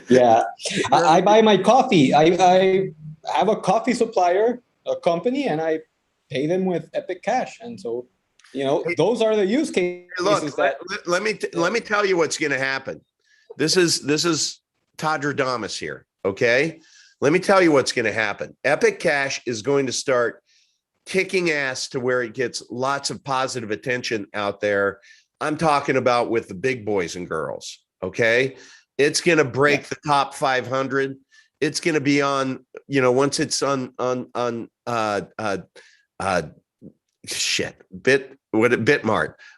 Yeah, I buy my coffee. I have a coffee supplier, a company, and I pay them with Epic Cash. And so, those are the use cases Look, that. let me tell you what's going to happen. This is Todradamus here. Okay. Let me tell you what's going to happen. Epic Cash is going to start kicking ass to where it gets lots of positive attention out there. I'm talking about with the big boys and girls. Okay. It's going to break the top 500. It's going to be on, once it's on Bitmart.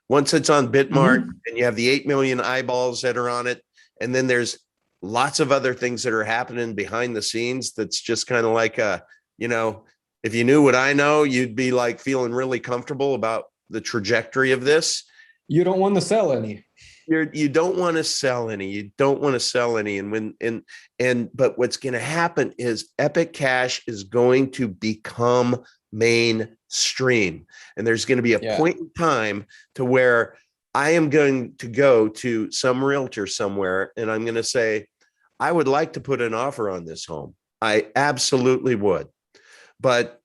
Once it's on Bitmart and you have the 8 million eyeballs that are on it. And then there's lots of other things that are happening behind the scenes. That's just kind of like, if you knew what I know, you'd be like feeling really comfortable about the trajectory of this. You don't want to sell any. You don't want to sell any. You don't want to sell any. But what's going to happen is Epic Cash is going to become mainstream. And there's going to be a point in time to where I am going to go to some realtor somewhere and I'm going to say, I would like to put an offer on this home. I absolutely would, but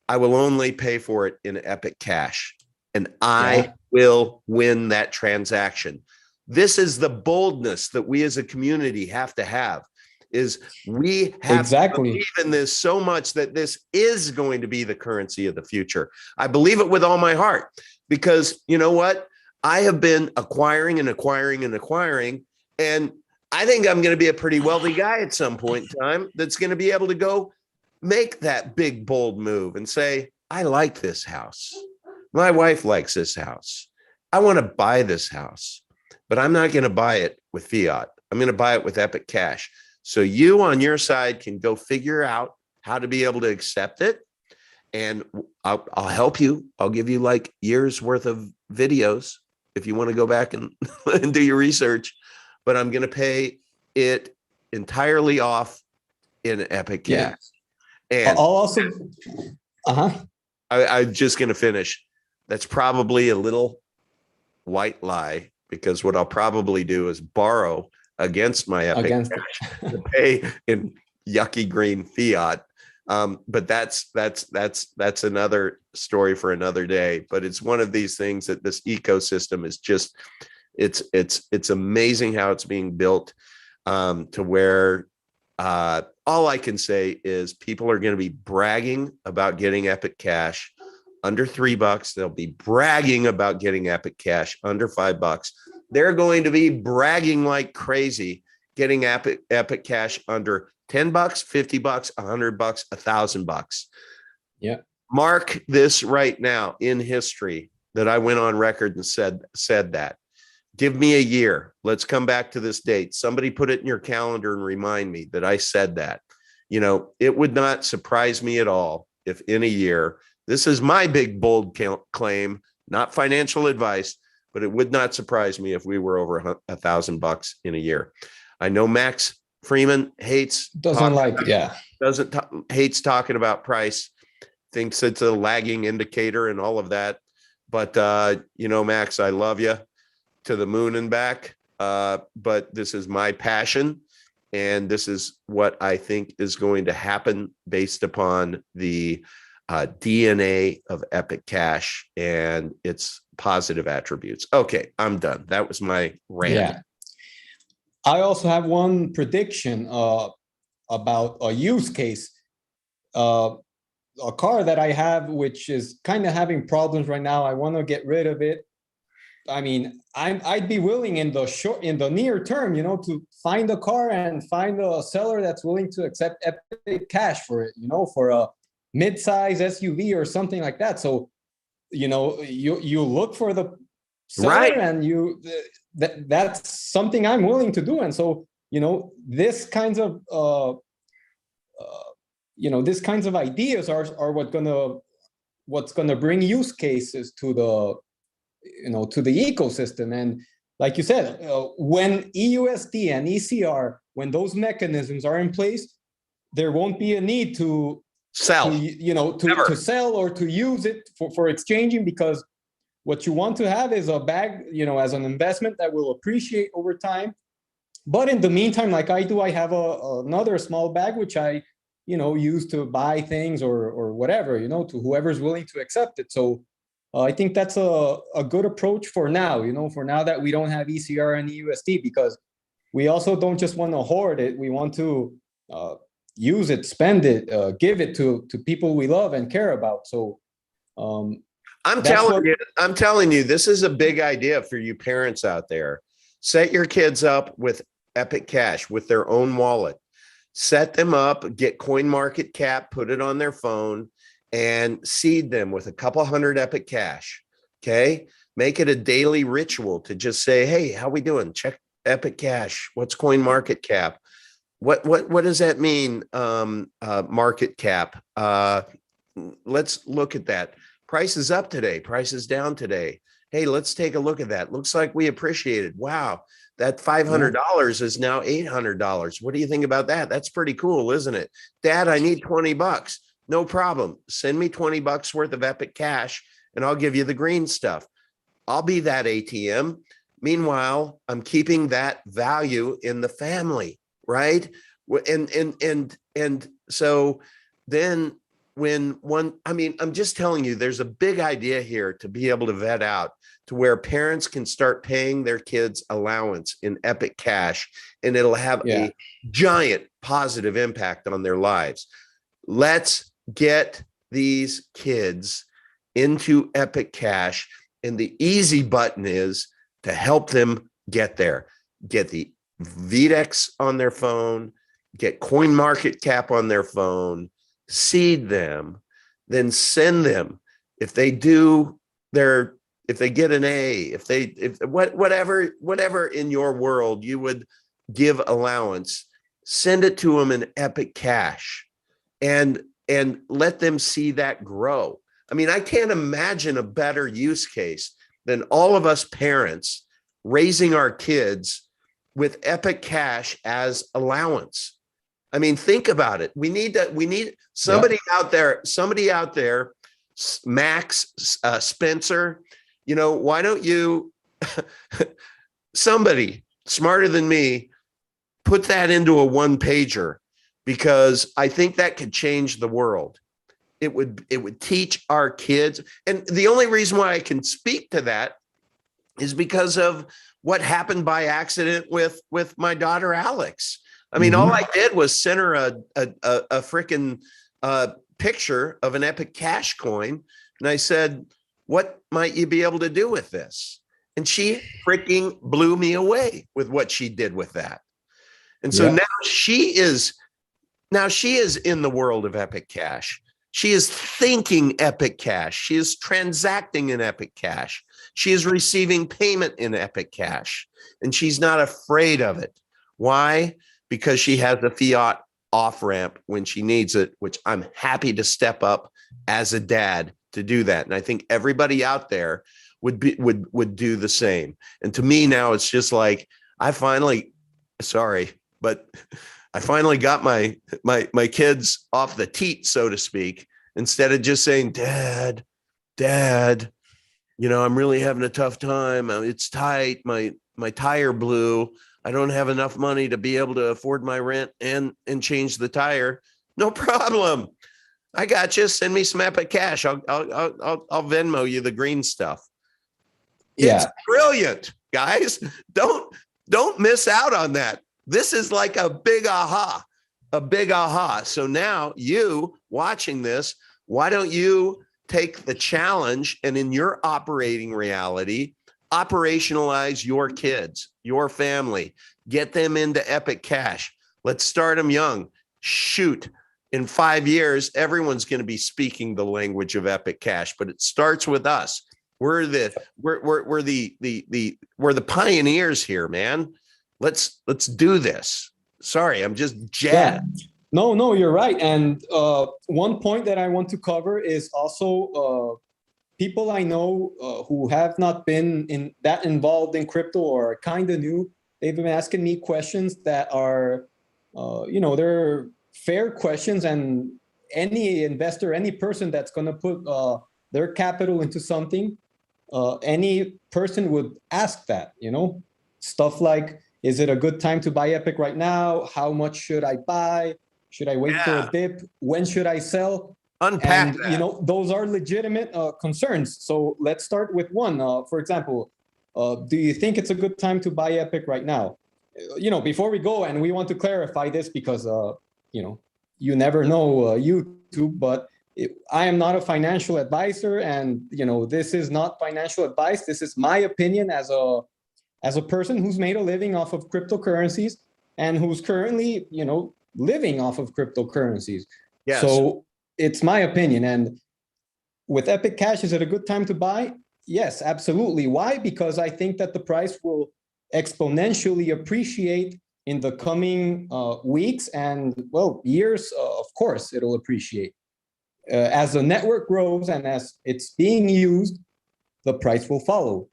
I will only pay for it in Epic Cash and I will win that transaction. This is the boldness that we as a community have to have, is we have to believe in this so much that this is going to be the currency of the future. I believe it with all my heart, because you know what? I have been acquiring and acquiring and acquiring, and I think I'm going to be a pretty wealthy guy at some point in time that's going to be able to go make that big, bold move and say, I like this house. My wife likes this house. I want to buy this house, but I'm not going to buy it with fiat. I'm going to buy it with Epic Cash. So you on your side can go figure out how to be able to accept it. And I'll help you. I'll give you like years worth of videos if you want to go back and, and do your research. But I'm going to pay it entirely off in Epic Cash. And I'll also, I'm just going to finish. That's probably a little white lie, because what I'll probably do is borrow against my Epic Cash to pay in yucky green fiat. But that's another story for another day. But it's one of these things that this ecosystem is just, it's amazing how it's being built to where all I can say is people are going to be bragging about getting Epic Cash under $3. They'll be bragging about getting Epic Cash under $5. They're going to be bragging like crazy getting Epic Cash under $10, $50, $100, $1,000. Yeah. Mark this right now in history that I went on record and said that. Give me a year. Let's come back to this date. Somebody put it in your calendar and remind me that I said that. It would not surprise me at all if in a year, this is my big, bold claim, not financial advice, but it would not surprise me if we were over $1,000 in a year. I know Max Freeman hates hates talking about price, thinks it's a lagging indicator and all of that. But Max, I love you to the moon and back. But this is my passion, and this is what I think is going to happen based upon the DNA of Epic Cash and its positive attributes. Okay, I'm done. That was my rant. Yeah. I also have one prediction about a use case. A car that I have, which is kind of having problems right now. I want to get rid of it. I mean, I'd be willing in the near term, to find a car and find a seller that's willing to accept Epic Cash for it, for a mid-size SUV or something like that. So, you look for the seller, and that's something I'm willing to do. And so, this kinds of ideas are what's gonna bring use cases to the ecosystem. And like you said, when EUSD and ECR, when those mechanisms are in place, there won't be a need to Sell. Never. to sell or to use it for exchanging, because what you want to have is a bag, as an investment that will appreciate over time. But in the meantime, like I do, I have another small bag which I use to buy things or whatever, to whoever's willing to accept it. So I think that's a good approach for now, for now that we don't have ECR and EUSD, because we also don't just want to hoard it. We want to use it, spend it, give it to people we love and care about. So I'm telling you, this is a big idea for you parents out there. Set your kids up with Epic Cash, with their own wallet. Set them up, get CoinMarketCap, put it on their phone, and seed them with a couple hundred Epic Cash. Okay, make it a daily ritual to just say, "Hey, how we doing? Check Epic Cash. What's CoinMarketCap? What does that mean? Market cap. Let's look at that. Price is up today. Price is down today. Hey, let's take a look at that. Looks like we appreciated. Wow, that $500 is now $800. What do you think about that? That's pretty cool, isn't it? Dad, I need $20. No problem. Send me $20 worth of Epic Cash, and I'll give you the green stuff. I'll be that ATM. Meanwhile, I'm keeping that value in the family, right? And so then I'm just telling you, there's a big idea here to be able to vet out to where parents can start paying their kids allowance in Epic Cash, and it'll have a giant positive impact on their lives. Let's get these kids into Epic Cash, and the easy button is to help them get there. Get the VDEX on their phone, get CoinMarketCap on their phone, seed them, then send them. If they get an A, whatever in your world you would give allowance, send it to them in Epic Cash, and let them see that grow. I mean, I can't imagine a better use case than all of us parents raising our kids with Epic Cash as allowance. I mean, think about it. We need somebody out there, Max, Spencer, why don't you, somebody smarter than me, put that into a one-pager, because I think that could change the world. It would teach our kids. And the only reason why I can speak to that is because of what happened by accident with my daughter, Alex. I mean, all I did was send her a freaking picture of an Epic Cash coin. And I said, what might you be able to do with this? And she freaking blew me away with what she did with that. And so now she is in the world of Epic Cash. She is thinking Epic Cash. She is transacting in Epic Cash. She is receiving payment in Epic Cash. And she's not afraid of it. Why? Because she has a fiat off-ramp when she needs it, which I'm happy to step up as a dad to do that. And I think everybody out there would do the same. And to me now, it's just like, I finally got my kids off the teat, so to speak, instead of just saying, Dad, I'm really having a tough time. It's tight. My tire blew. I don't have enough money to be able to afford my rent and change the tire. No problem. I got you. Send me some Epic Cash. I'll Venmo you the green stuff. It's brilliant, guys. Don't miss out on that. This is like a big aha. So now you watching this, why don't you take the challenge and in your operating reality, operationalize your kids, your family, get them into Epic Cash. Let's start them young. Shoot, in 5 years, everyone's going to be speaking the language of Epic Cash, but it starts with us. We're the pioneers here, man. Let's do this. Sorry, I'm just jazzed. Yeah. No, you're right. And one point that I want to cover is also people I know who have not been involved in crypto or kind of new, they've been asking me questions that are, they're fair questions, and any investor, any person that's going to put their capital into something, any person would ask that, stuff like, is it a good time to buy Epic right now? How much should I buy? Should I wait for a dip? When should I sell? Unpack And, that. those are legitimate concerns. So let's start with one. For example, do you think it's a good time to buy Epic right now? Before we go, and we want to clarify this because, you never know YouTube, but I am not a financial advisor, and, this is not financial advice. This is my opinion as a person who's made a living off of cryptocurrencies and who's currently, living off of cryptocurrencies. Yes. So it's my opinion. And with Epic Cash, is it a good time to buy? Yes, absolutely. Why? Because I think that the price will exponentially appreciate in the coming weeks and, years. Of course, it'll appreciate. As the network grows and as it's being used, the price will follow.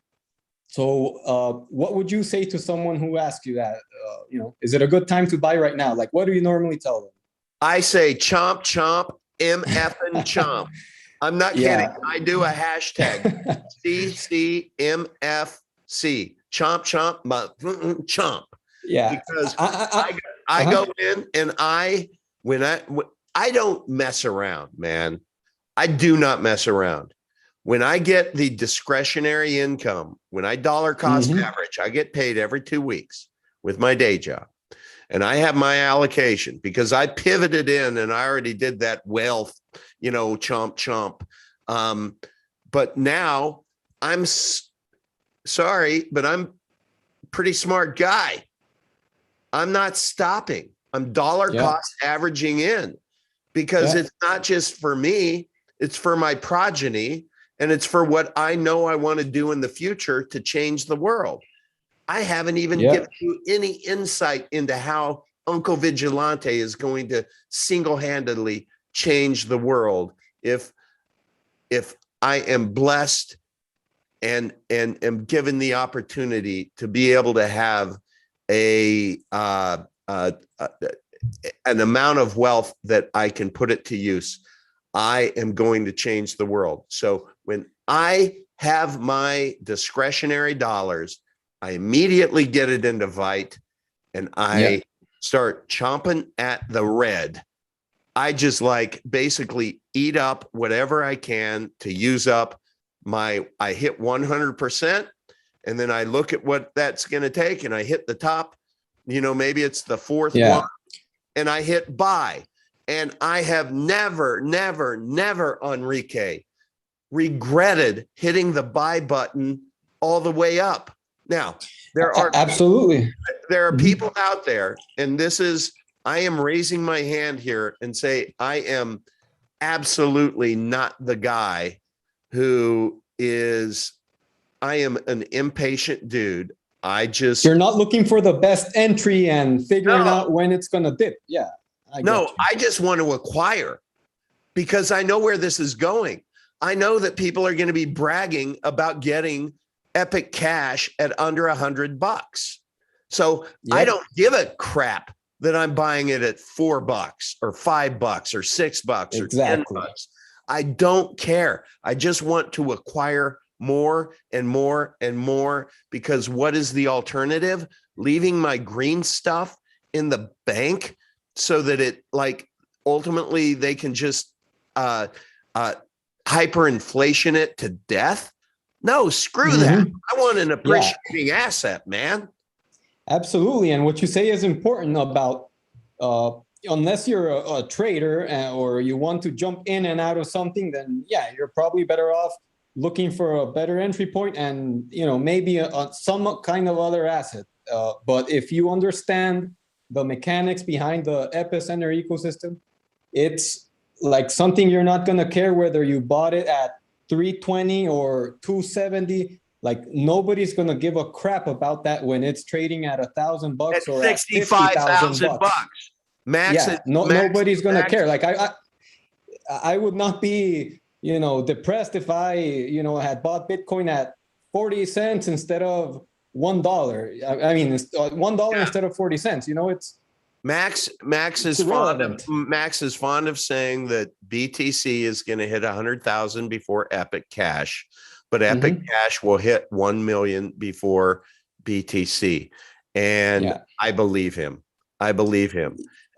So what would you say to someone who asks you that, is it a good time to buy right now? Like, what do you normally tell them? I say chomp, chomp, MFing chomp. I'm not kidding. I do a hashtag CCMFC. Chomp, chomp, chomp. Yeah. Because I go in and I don't mess around, man. I do not mess around. When I get the discretionary income, when I dollar cost average, I get paid every 2 weeks with my day job. And I have my allocation because I pivoted in and I already did that wealth, chomp, chomp. But now I'm sorry, but I'm a pretty smart guy. I'm not stopping. I'm dollar cost averaging in because it's not just for me, it's for my progeny. And it's for what I know I want to do in the future to change the world. I haven't even given you any insight into how Uncle Vigilante is going to single-handedly change the world if I am blessed and am given the opportunity to be able to have an amount of wealth that I can put it to use. I am going to change the world. So when I have my discretionary dollars, I immediately get it into Vite and I start chomping at the red. I just basically eat up whatever I can to use up I hit 100%. And then I look at what that's going to take and I hit the top, maybe it's the fourth one and I hit buy. And I have never, Enrique, regretted hitting the buy button all the way up. Now, there are people out there, and I am raising my hand here and say, I am absolutely not the guy I am an impatient dude. You're not looking for the best entry and figuring out when it's going to dip. Yeah. I just want to acquire because I know where this is going. I know that people are going to be bragging about getting Epic Cash at under $100. So I don't give a crap that I'm buying it at $4 or $5 or $6 or $10. I don't care. I just want to acquire more and more and more because what is the alternative? Leaving my green stuff in the bank so that it ultimately they can just hyperinflation it to death. No, screw that. I want an appreciating asset, man. Absolutely. And what you say is important about unless you're a trader or you want to jump in and out of something, then you're probably better off looking for a better entry point and maybe some kind of other asset. But if you understand the mechanics behind the Epicenter ecosystem, it's like something you're not going to care whether you bought it at 320 or 270. Like nobody's going to give a crap about that when it's trading at $1,000 or at $65,000. Max, nobody's going to care. Like I would not be depressed if I, had bought Bitcoin at 40 cents instead of $1. I mean, it's $1 instead of 40 cents. It's Max it's is irrelevant. Max is fond of saying that BTC is going to hit 100,000 before Epic Cash, but Epic Cash will hit 1 million before BTC. And Yeah. I believe him.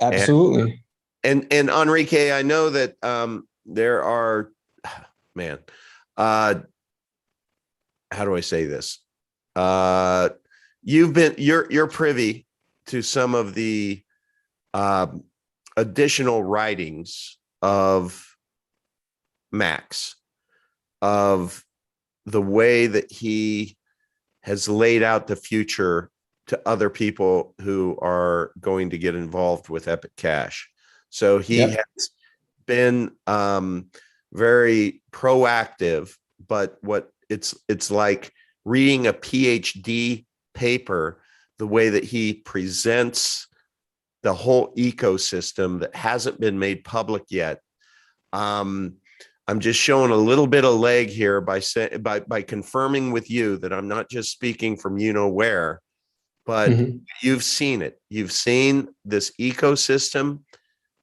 Absolutely. And Enrique, I know that there are, man, how do I say this? You're privy to some of the additional writings of Max, of the way that he has laid out the future to other people who are going to get involved with Epic Cash. So he has been very proactive, but what it's like reading a PhD paper, the way that he presents the whole ecosystem that hasn't been made public yet. I'm just showing a little bit of leg here by confirming with you that I'm not just speaking from where, but you've seen it. You've seen this ecosystem,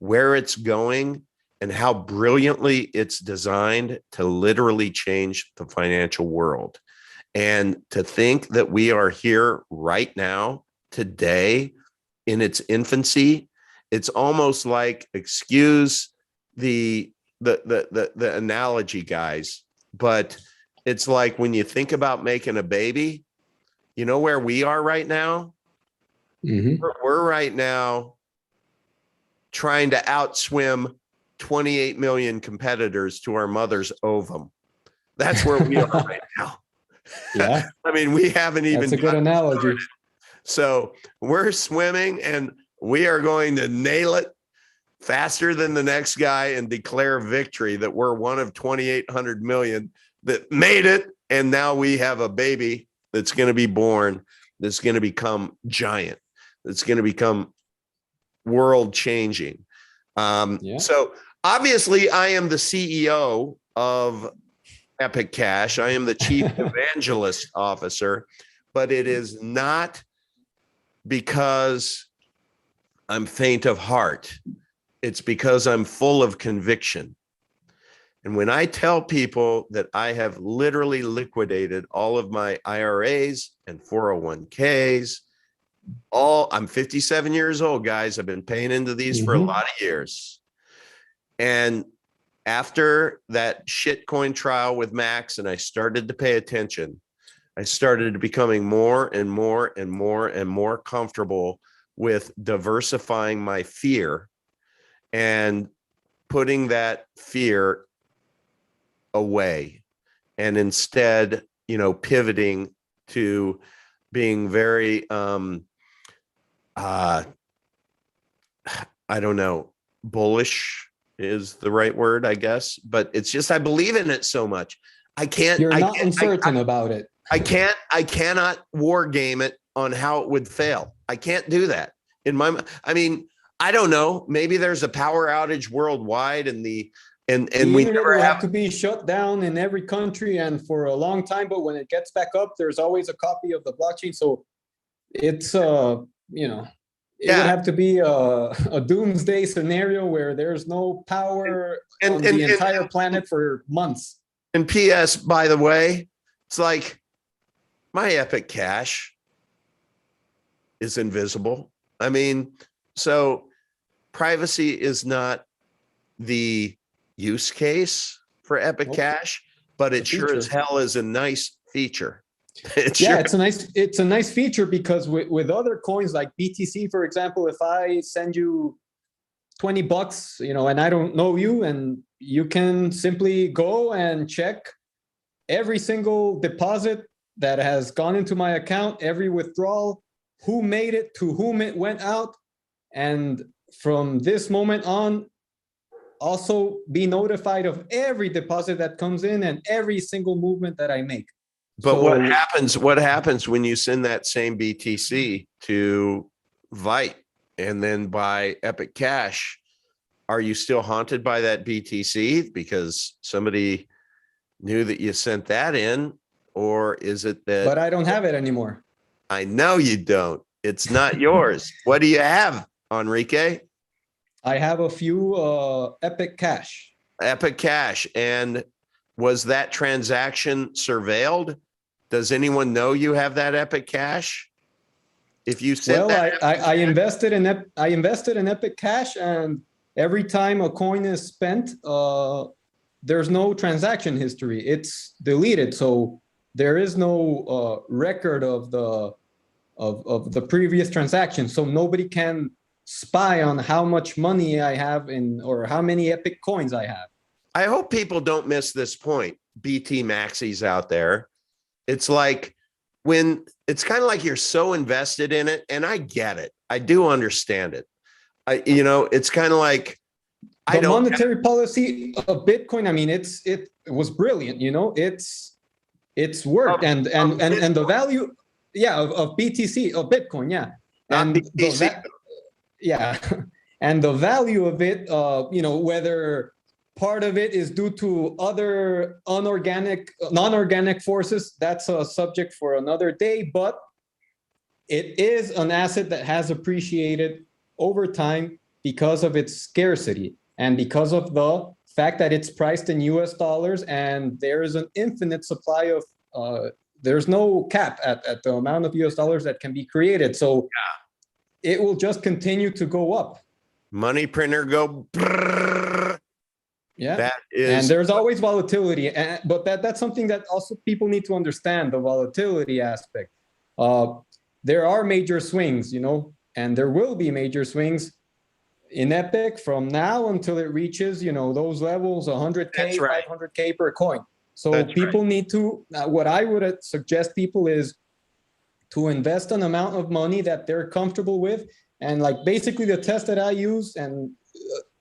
where it's going, and how brilliantly it's designed to literally change the financial world. And to think that we are here right now, today, in its infancy, it's almost like, excuse the analogy, guys, but it's like when you think about making a baby, where we are right now? We're right now trying to outswim 28 million competitors to our mother's ovum. That's where we are right now. Yeah. I mean, we haven't even. That's a good analogy. Started. So we're swimming and we are going to nail it faster than the next guy and declare victory that we're one of 2,800 million that made it. And now we have a baby that's going to be born, that's going to become giant, that's going to become world changing. So obviously I am the CEO of Epic Cash. I am the chief evangelist officer, but it is not because I'm faint of heart. It's because I'm full of conviction. And when I tell people that I have literally liquidated all of my IRAs and 401ks, I'm 57 years old, guys. I've been paying into these for a lot of years. And after that shitcoin trial with Max, and I started to pay attention, I started becoming more and more and more and more comfortable with diversifying my fear and putting that fear away, and instead, pivoting to being very, I don't know, bullish is the right word, I guess, but it's just, I believe in it so much. You're not uncertain about it. I cannot war game it on how it would fail. I can't do that I mean, I don't know. Maybe there's a power outage worldwide and the we internet never will have to be shut down in every country and for a long time. But when it gets back up, there's always a copy of the blockchain. So it's, it would have to be a doomsday scenario where there's no power on the entire planet for months. And P.S., by the way, it's like my Epic Cash is invisible. I mean, so privacy is not the use case for Epic Cash, but it sure as hell is a nice feature. It's a nice feature because with other coins like BTC, for example, if I send you $20, and I don't know you, and you can simply go and check every single deposit that has gone into my account, every withdrawal, who made it, to whom it went out, and from this moment on, also be notified of every deposit that comes in and every single movement that I make. But what happens when you send that same BTC to Vite and then buy Epic Cash? are you still haunted by that BTC because somebody knew that you sent that in? Or is it that But I don't have it anymore. I know you don't? It's not yours. What do you have, Enrique? I have a few Epic Cash. Epic Cash. And was that transaction surveilled? Does anyone know you have that Epic Cash? If you sent Well, that, I invested in Epic Cash, and every time a coin is spent, there's no transaction history. It's deleted, so there is no record of the previous transaction. So nobody can spy on how much money I have or how many Epic coins I have. I hope people don't miss this point. BT Maxis out there. It's like when it's kind of like you're so invested in it, and I get it. I do understand it. It's kind of like The monetary policy of Bitcoin. I mean, it was brilliant. It's worked, and the value, of BTC, of Bitcoin, Not and BTC. and the value of it, whether part of it is due to other non-organic forces, that's a subject for another day, but it is an asset that has appreciated over time because of its scarcity and because of the fact that it's priced in US dollars, and there is an infinite supply of, there's no cap at the amount of US dollars that can be created. So it will just continue to go up. Money printer go. Brrr. Yeah. That is. And there's always volatility. But that's something that also people need to understand, the volatility aspect. There are major swings, and there will be major swings in Epic from now until it reaches, those levels, 100K, That's right. 500K per coin. So That's people need to, what I would suggest people is to invest an amount of money that they're comfortable with. And like basically the test that I use, and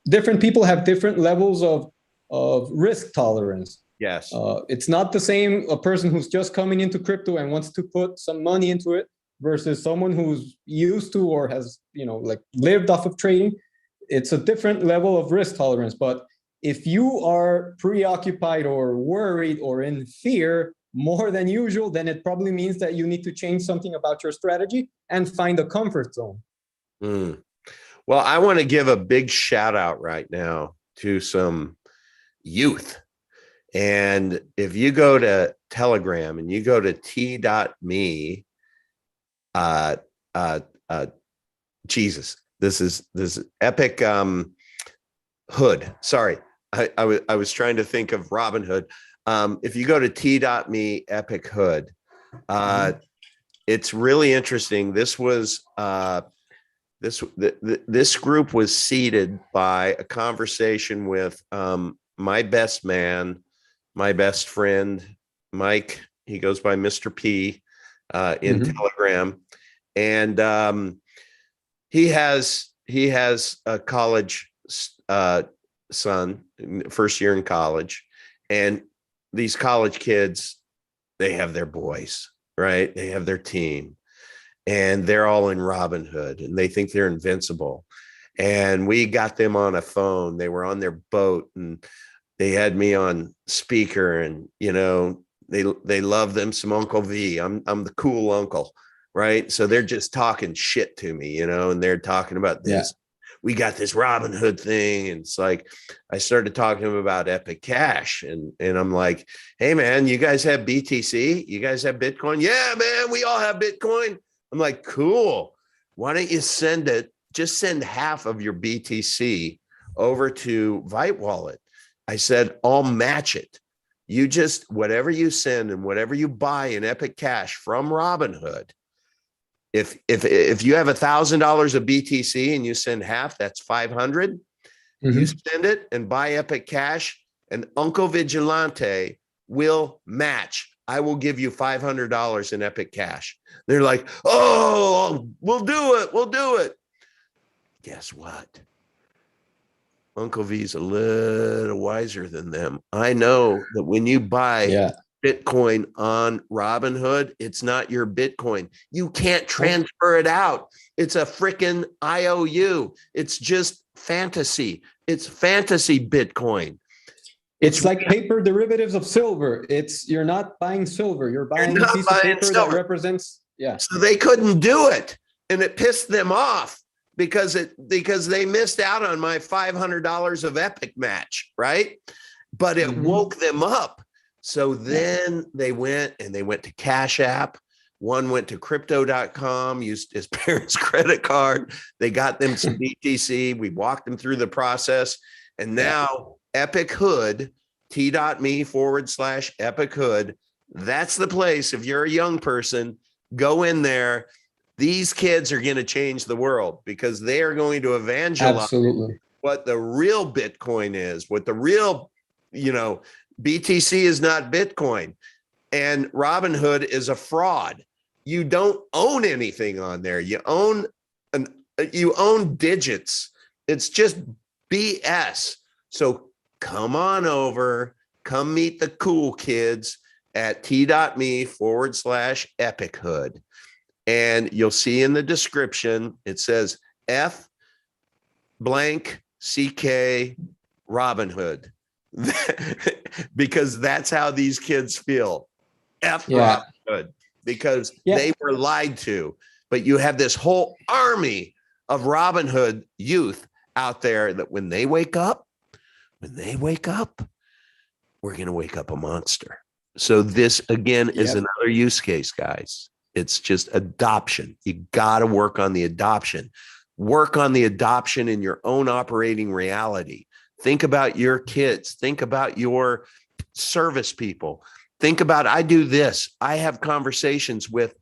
different people have different levels of risk tolerance. Yes. It's not the same, a person who's just coming into crypto and wants to put some money into it versus someone who's used to or has, lived off of trading. It's a different level of risk tolerance. But if you are preoccupied or worried or in fear more than usual, then it probably means that you need to change something about your strategy and find a comfort zone. Well, I want to give a big shout out right now to some youth. And if you go to Telegram and you go to t.me, Jesus, this is Epic Hood. Sorry, I was trying to think of Robin Hood. If you go to t.me Epic Hood, it's really interesting. This was this group was seeded by a conversation with my best man, my best friend, Mike. He goes by Mr. P in Telegram, and he has a college son, first year in college, and these college kids, they have their boys, right? They have their team, and they're all in Robinhood, and they think they're invincible. And we got them on a phone. They were on their boat, and they had me on speaker, and they love them some Uncle V. I'm the cool uncle, right? So they're just talking shit to me, and they're talking about this. We got this Robinhood thing. And it's like, I started talking to him about Epic Cash, and I'm like, hey man, you guys have BTC? You guys have Bitcoin? Yeah, man, we all have Bitcoin. I'm like, cool. Why don't you just send half of your BTC over to Vite Wallet. I said, I'll match it. You just, whatever you send and whatever you buy in Epic Cash from Robinhood, if you have $1,000 of BTC and you send half, that's 500. You send it and buy Epic Cash, and Uncle Vigilante will match. I will give you $500 in Epic Cash. They're like, oh, we'll do it. We'll do it. Guess what? Uncle V's a little wiser than them. I know that when you buy Bitcoin on Robinhood, it's not your Bitcoin. You can't transfer it out. It's a freaking IOU. It's just fantasy. It's fantasy Bitcoin. It's like paper derivatives of silver. You're not buying silver. You're buying a not piece of buying paper silver. that represents, yeah. So they couldn't do it. And it pissed them off because they missed out on my $500 of Epic match, right? But it woke them up. So then they went to Cash App. One went to crypto.com, used his parents' credit card. They got them some BTC. We walked them through the process. And now Epic Hood, t.me/Epic Hood. That's the place. If you're a young person, go in there. These kids are going to change the world because they are going to evangelize what the real Bitcoin is, what the real, BTC is not Bitcoin. And Robinhood is a fraud. You don't own anything on there. You own digits. It's just BS. So come on over, come meet the cool kids at t.me/Epic Hood. And you'll see in the description, it says F blank CK Robinhood. Because that's how these kids feel. F Robinhood. Because they were lied to. But you have this whole army of Robinhood youth out there that when they wake up, we're going to wake up a monster. So this, again, is another use case, guys. It's just adoption. You got to work on the adoption. Work on the adoption in your own operating reality. Think about your kids. Think about your service people. Think about, I do this. I have conversations with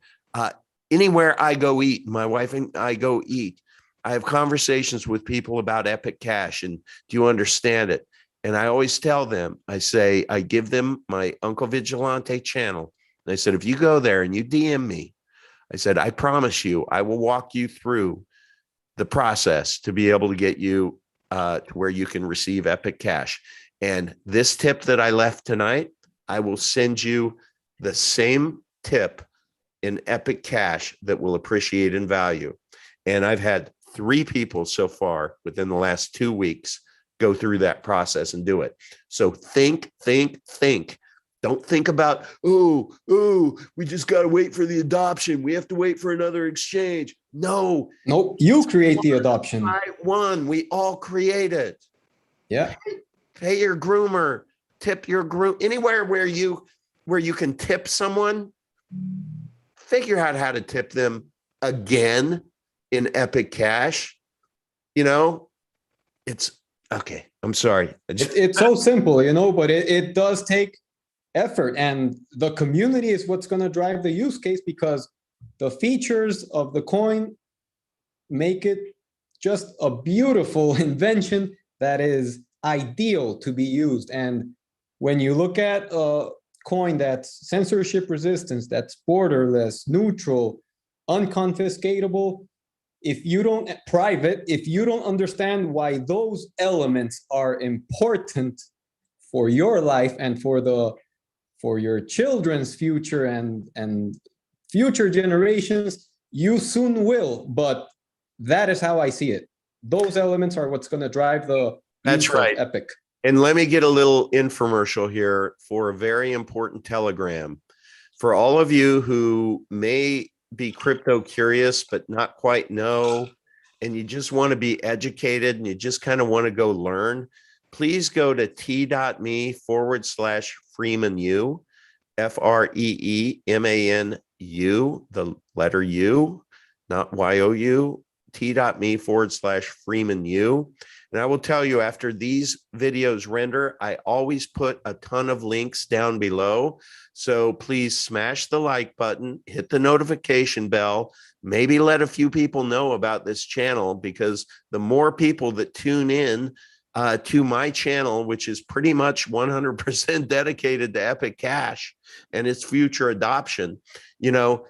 anywhere I go eat. My wife and I go eat. I have conversations with people about Epic Cash and do you understand it? And I always tell them, I give them my Uncle Vigilante channel. And I said, if you go there and you DM me, I said, I promise you, I will walk you through the process to be able to get you to where you can receive Epic Cash. And this tip that I left tonight, I will send you the same tip in Epic Cash that will appreciate in value. And I've had 3 people so far within the last 2 weeks go through that process and do it. So think. Don't think about, we just got to wait for the adoption. We have to wait for another exchange. No. Nope. You create the adoption. One. We all create it. Yeah. Pay your groomer, tip your groom, anywhere where you can tip someone, figure out how to tip them again in Epic Cash. It's okay. I'm sorry. It's so simple, but it does take effort, and the community is what's going to drive the use case because the features of the coin make it just a beautiful invention that is ideal to be used. And when you look at a coin that's censorship resistant, that's borderless, neutral, unconfiscatable, if you don't understand why those elements are important for your life and for your children's future and future generations, you soon will. But that is how I see it. Those elements are what's going to drive the use of Epic. And let me get a little infomercial here for a very important telegram. For all of you who may be crypto curious, but not quite know, and you just want to be educated and you just kind of want to go learn, please go to t.me/FreemanU, FreeManu, the letter U, not YOU, t.me/FreemanU. And I will tell you, after these videos render, I always put a ton of links down below. So please smash the like button, hit the notification bell, maybe let a few people know about this channel, because the more people that tune in to my channel, which is pretty much 100% dedicated to Epic Cash and its future adoption,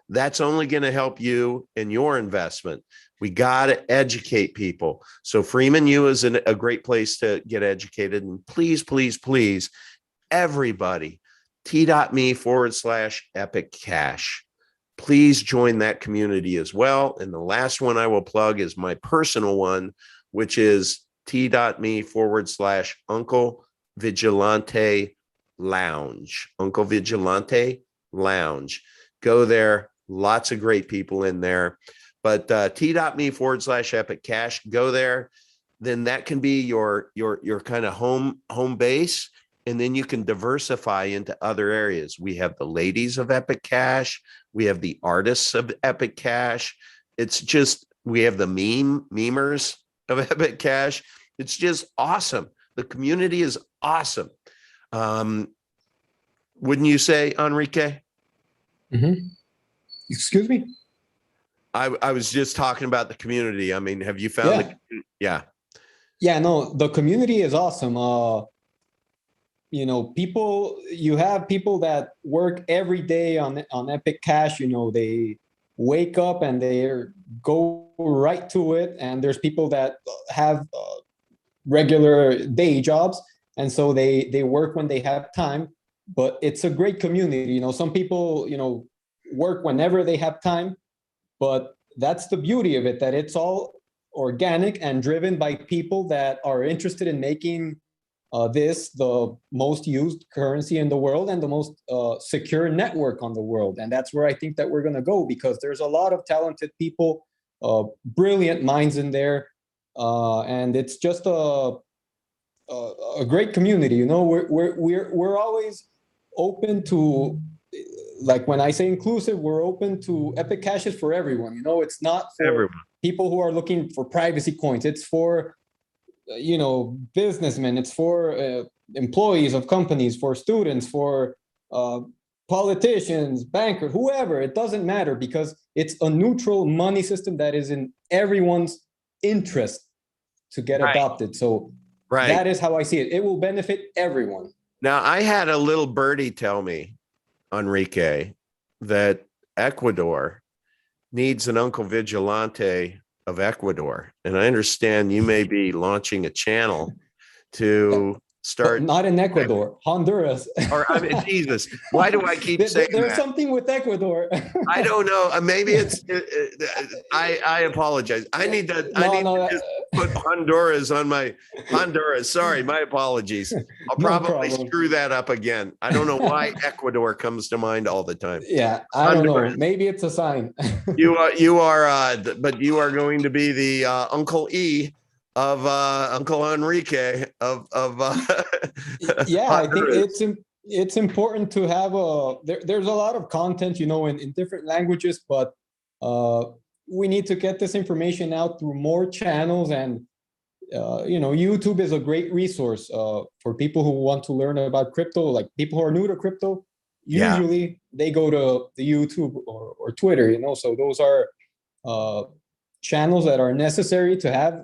that's only going to help you in your investment. We got to educate people. So Freeman U is a great place to get educated. And please, please, please, everybody, t.me/Epic Cash. Please join that community as well. And the last one I will plug is my personal one, which is t.me/Uncle Vigilante Lounge. Uncle Vigilante Lounge. Go there. Lots of great people in there. But t.me/Epic Cash. Go there. Then that can be your kind of home base. And then you can diversify into other areas. We have the ladies of Epic Cash. We have the artists of Epic Cash. It's just, we have the memers of Epic Cash. It's just awesome. The community is awesome. Wouldn't you say, Enrique? Excuse me? I was just talking about the community. I mean, have you found Yeah, no, the community is awesome. You know, you have people that work every day on Epic Cash. You know, they wake up and they go right to it. And there's people that have regular day jobs. And so they work when they have time. But it's a great community. You know, some people, you know, work whenever they have time. But that's the beauty of it, that it's all organic and driven by people that are interested in making this the most used currency in the world and the most secure network on the world. And that's where I think that we're going to go, because there's a lot of talented people, brilliant minds in there. And it's just a great community. You know, we're always open to, like when I say inclusive, we're open to Epic Cash is for everyone. You know, it's not for everyone? People who are looking for privacy coins. It's for you know, businessmen, it's for employees of companies, for students, for politicians, bankers, whoever. It doesn't matter, because it's a neutral money system that is in everyone's interest to get adopted. So that is how I see it. It will benefit everyone. Now, I had a little birdie tell me, Enrique, that Ecuador needs an Uncle Vigilante of Ecuador. And I understand you may be launching a channel to start. But not in Ecuador, Honduras. Or I mean, Jesus, why do I keep saying there's that? something with Ecuador. I don't know. Maybe it's. I apologize. I need to. Just put Honduras on my Honduras. Sorry, my apologies. I'll probably screw that up again. I don't know why Ecuador comes to mind all the time. Yeah, I don't know. Maybe it's a sign. You are, but you are going to be the Uncle E of Uncle Enrique of yeah, I think it's important to have there's a lot of content, you know, in different languages, but we need to get this information out through more channels. And you know, YouTube is a great resource for people who want to learn about crypto. Like people who are new to crypto, usually they go to the YouTube or Twitter, you know. So those are channels that are necessary to have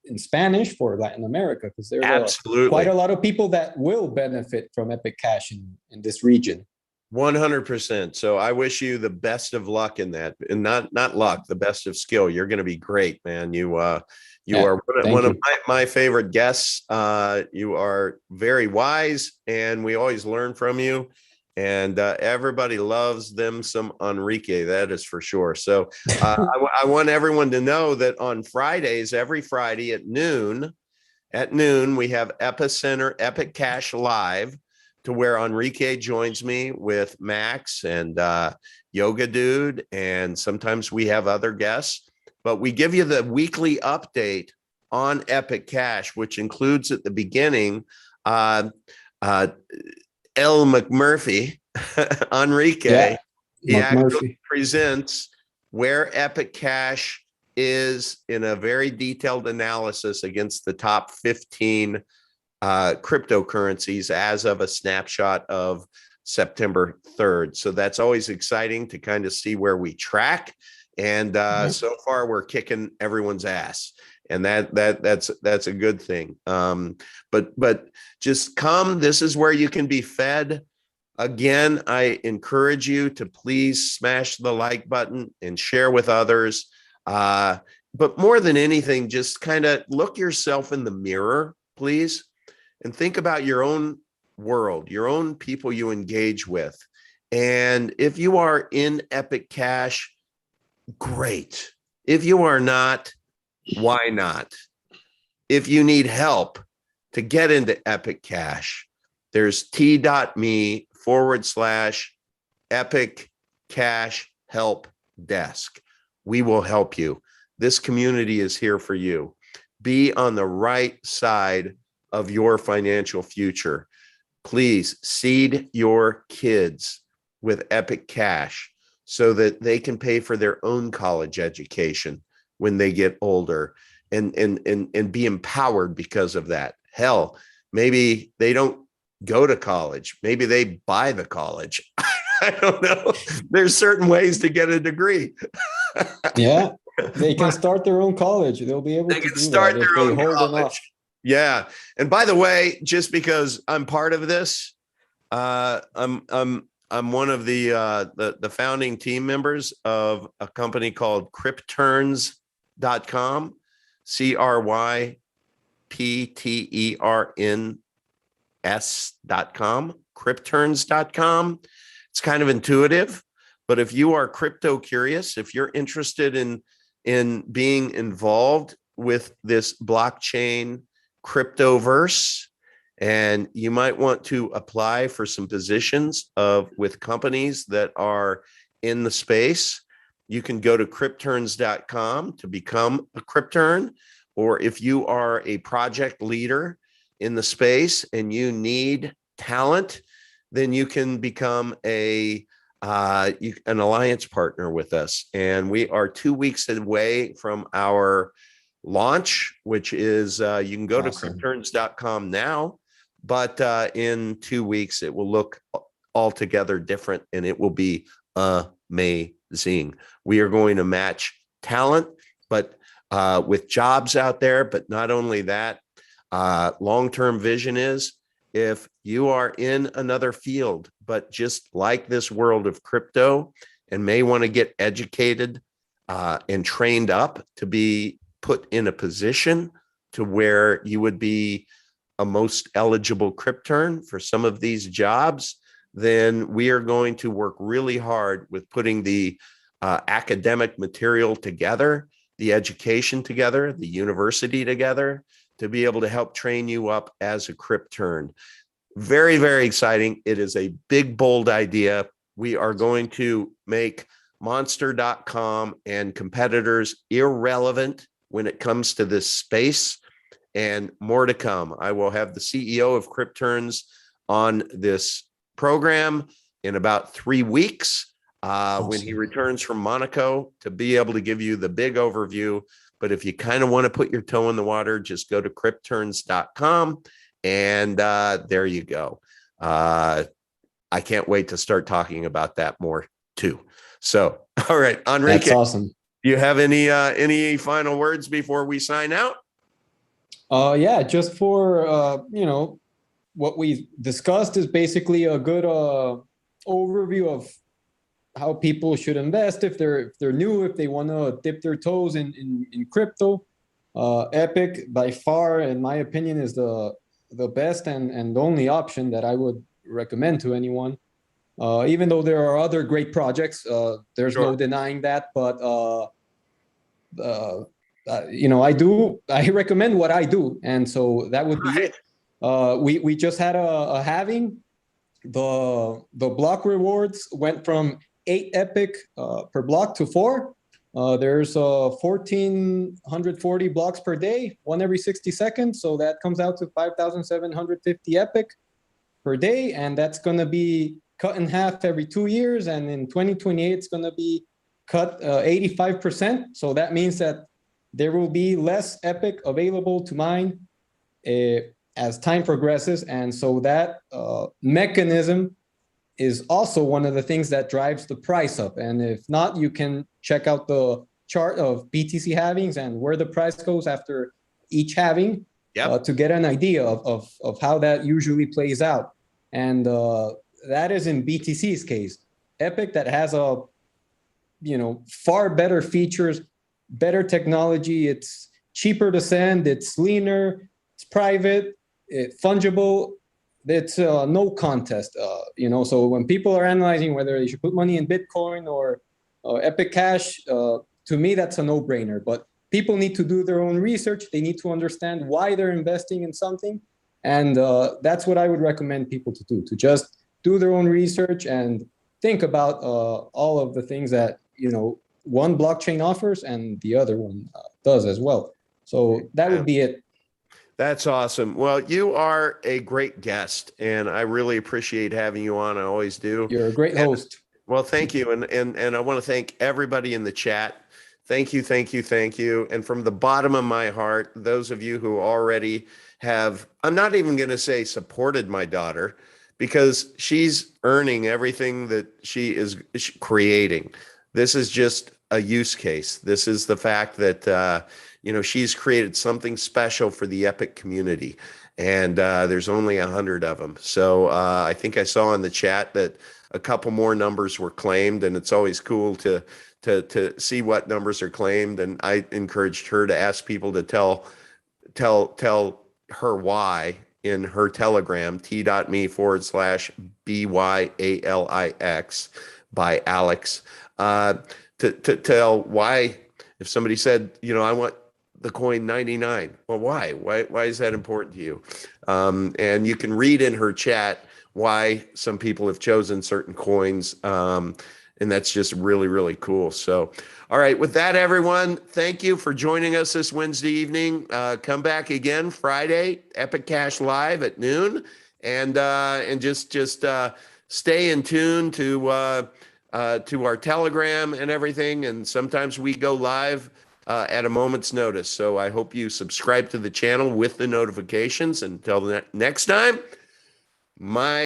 in Spanish for Latin America, because there's quite a lot of people that will benefit from Epic Cash in this region. 100%. So I wish you the best of luck in that, and not luck, the best of skill. You're going to be great, man. You are one of my favorite guests. You are very wise, and we always learn from you. And everybody loves them some Enrique, that is for sure. So I want everyone to know that on Fridays, every Friday at noon, we have Epicenter Epic Cash Live, to where Enrique joins me with Max and Yoga Dude, and sometimes we have other guests. But we give you the weekly update on Epic Cash, which includes at the beginning L. McMurphy, Enrique. He actually presents where Epic Cash is in a very detailed analysis against the top 15 cryptocurrencies as of a snapshot of September 3rd. So that's always exciting to kind of see where we track. And so far we're kicking everyone's ass. And that's a good thing. But just come. This is where you can be fed. Again, I encourage you to please smash the like button and share with others. But more than anything, just kind of look yourself in the mirror, please, and think about your own world, your own people you engage with. And if you are in Epic Cash, great. If you are not, why not? if you need help to get into Epic Cash, there's t.me/Epic Cash Help Desk. We will help you. This community is here for you. Be on the right side of your financial future. Please seed your kids with Epic Cash so that they can pay for their own college education when they get older and be empowered because of that. Hell, maybe they don't go to college. Maybe they buy the college. I don't know. There's certain ways to get a degree. Yeah, they can start their own college. They'll be able They to can do start that their if they own hold college. enough. Yeah. And by the way, just because I'm part of this, I'm one of the founding team members of a company called crypterns.com, CRYPTERNS.com, crypterns.com. It's kind of intuitive, but if you are crypto curious, if you're interested in being involved with this blockchain cryptoverse, and you might want to apply for some positions with companies that are in the space, you can go to crypterns.com to become a cryptern. Or if you are a project leader in the space and you need talent, then you can become an alliance partner with us. And we are 2 weeks away from our launch, which is you can go Awesome. to crypterns.com now, but in 2 weeks it will look altogether different and it will be amazing. We are going to match talent, but with jobs out there. But not only that, long-term vision is if you are in another field, but just like this world of crypto and may want to get educated and trained up to be put in a position to where you would be a most eligible cryptern for some of these jobs, then we are going to work really hard with putting the academic material together, the education together, the university together, to be able to help train you up as a cryptern. Very, very exciting. It is a big, bold idea. We are going to make monster.com and competitors irrelevant when it comes to this space, and more to come. I will have the CEO of Crypterns on this program in about 3 weeks when he returns from Monaco to be able to give you the big overview. But if you kind of want to put your toe in the water, just go to crypterns.com and there you go. I can't wait to start talking about that more too. So, all right, Enrique. That's awesome. Do you have any final words before we sign out? Yeah, just for what we discussed is basically a good overview of how people should invest if they're new, if they want to dip their toes in crypto. Epic, by far, in my opinion, is the best and the only option that I would recommend to anyone. Even though there are other great projects, there's no denying that. But I recommend what I do, and so that would be it. We just had a halving. The block rewards went from 8 epic per block to 4. There's 1,440 blocks per day, one every 60 seconds. So that comes out to 5,750 epic per day. And that's going to be cut in half every 2 years. And in 2028, it's going to be cut 85%. So that means that there will be less epic available to mine as time progresses. And so that mechanism is also one of the things that drives the price up. And if not, you can check out the chart of BTC halvings and where the price goes after each halving to get an idea of how that usually plays out. And that is in BTC's case. Epic, that has a far better features, better technology. It's cheaper to send. It's leaner. It's private. It's fungible. It's no contest. So when people are analyzing whether they should put money in Bitcoin or Epic Cash, to me that's a no-brainer. But people need to do their own research. They need to understand why they're investing in something. And that's what I would recommend people to do, to just do their own research and think about all of the things that, one blockchain offers and the other one does as well. So that would be it. That's awesome. Well, you are a great guest, and I really appreciate having you on. I always do. You're a great host. Well, thank you. And I want to thank everybody in the chat. Thank you, thank you, thank you. And from the bottom of my heart, those of you who already have, I'm not even going to say supported my daughter, because she's earning everything that she is creating. This is just a use case. This is the fact that, she's created something special for the Epic community. And there's only 100 of them. So I think I saw in the chat that a couple more numbers were claimed, and it's always cool to see what numbers are claimed. And I encouraged her to ask people to tell her why in her Telegram, t.me/BYALIX by Alex, to tell why, if somebody said, I want the coin 99. Well, why? Why is that important to you? And you can read in her chat why some people have chosen certain coins. And that's just really, really cool. So, all right, with that, everyone, thank you for joining us this Wednesday evening. Come back again Friday, Epic Cash Live at noon, and just stay in tune to our Telegram and everything. And sometimes we go live at a moment's notice. So I hope you subscribe to the channel with the notifications. Until the next time, my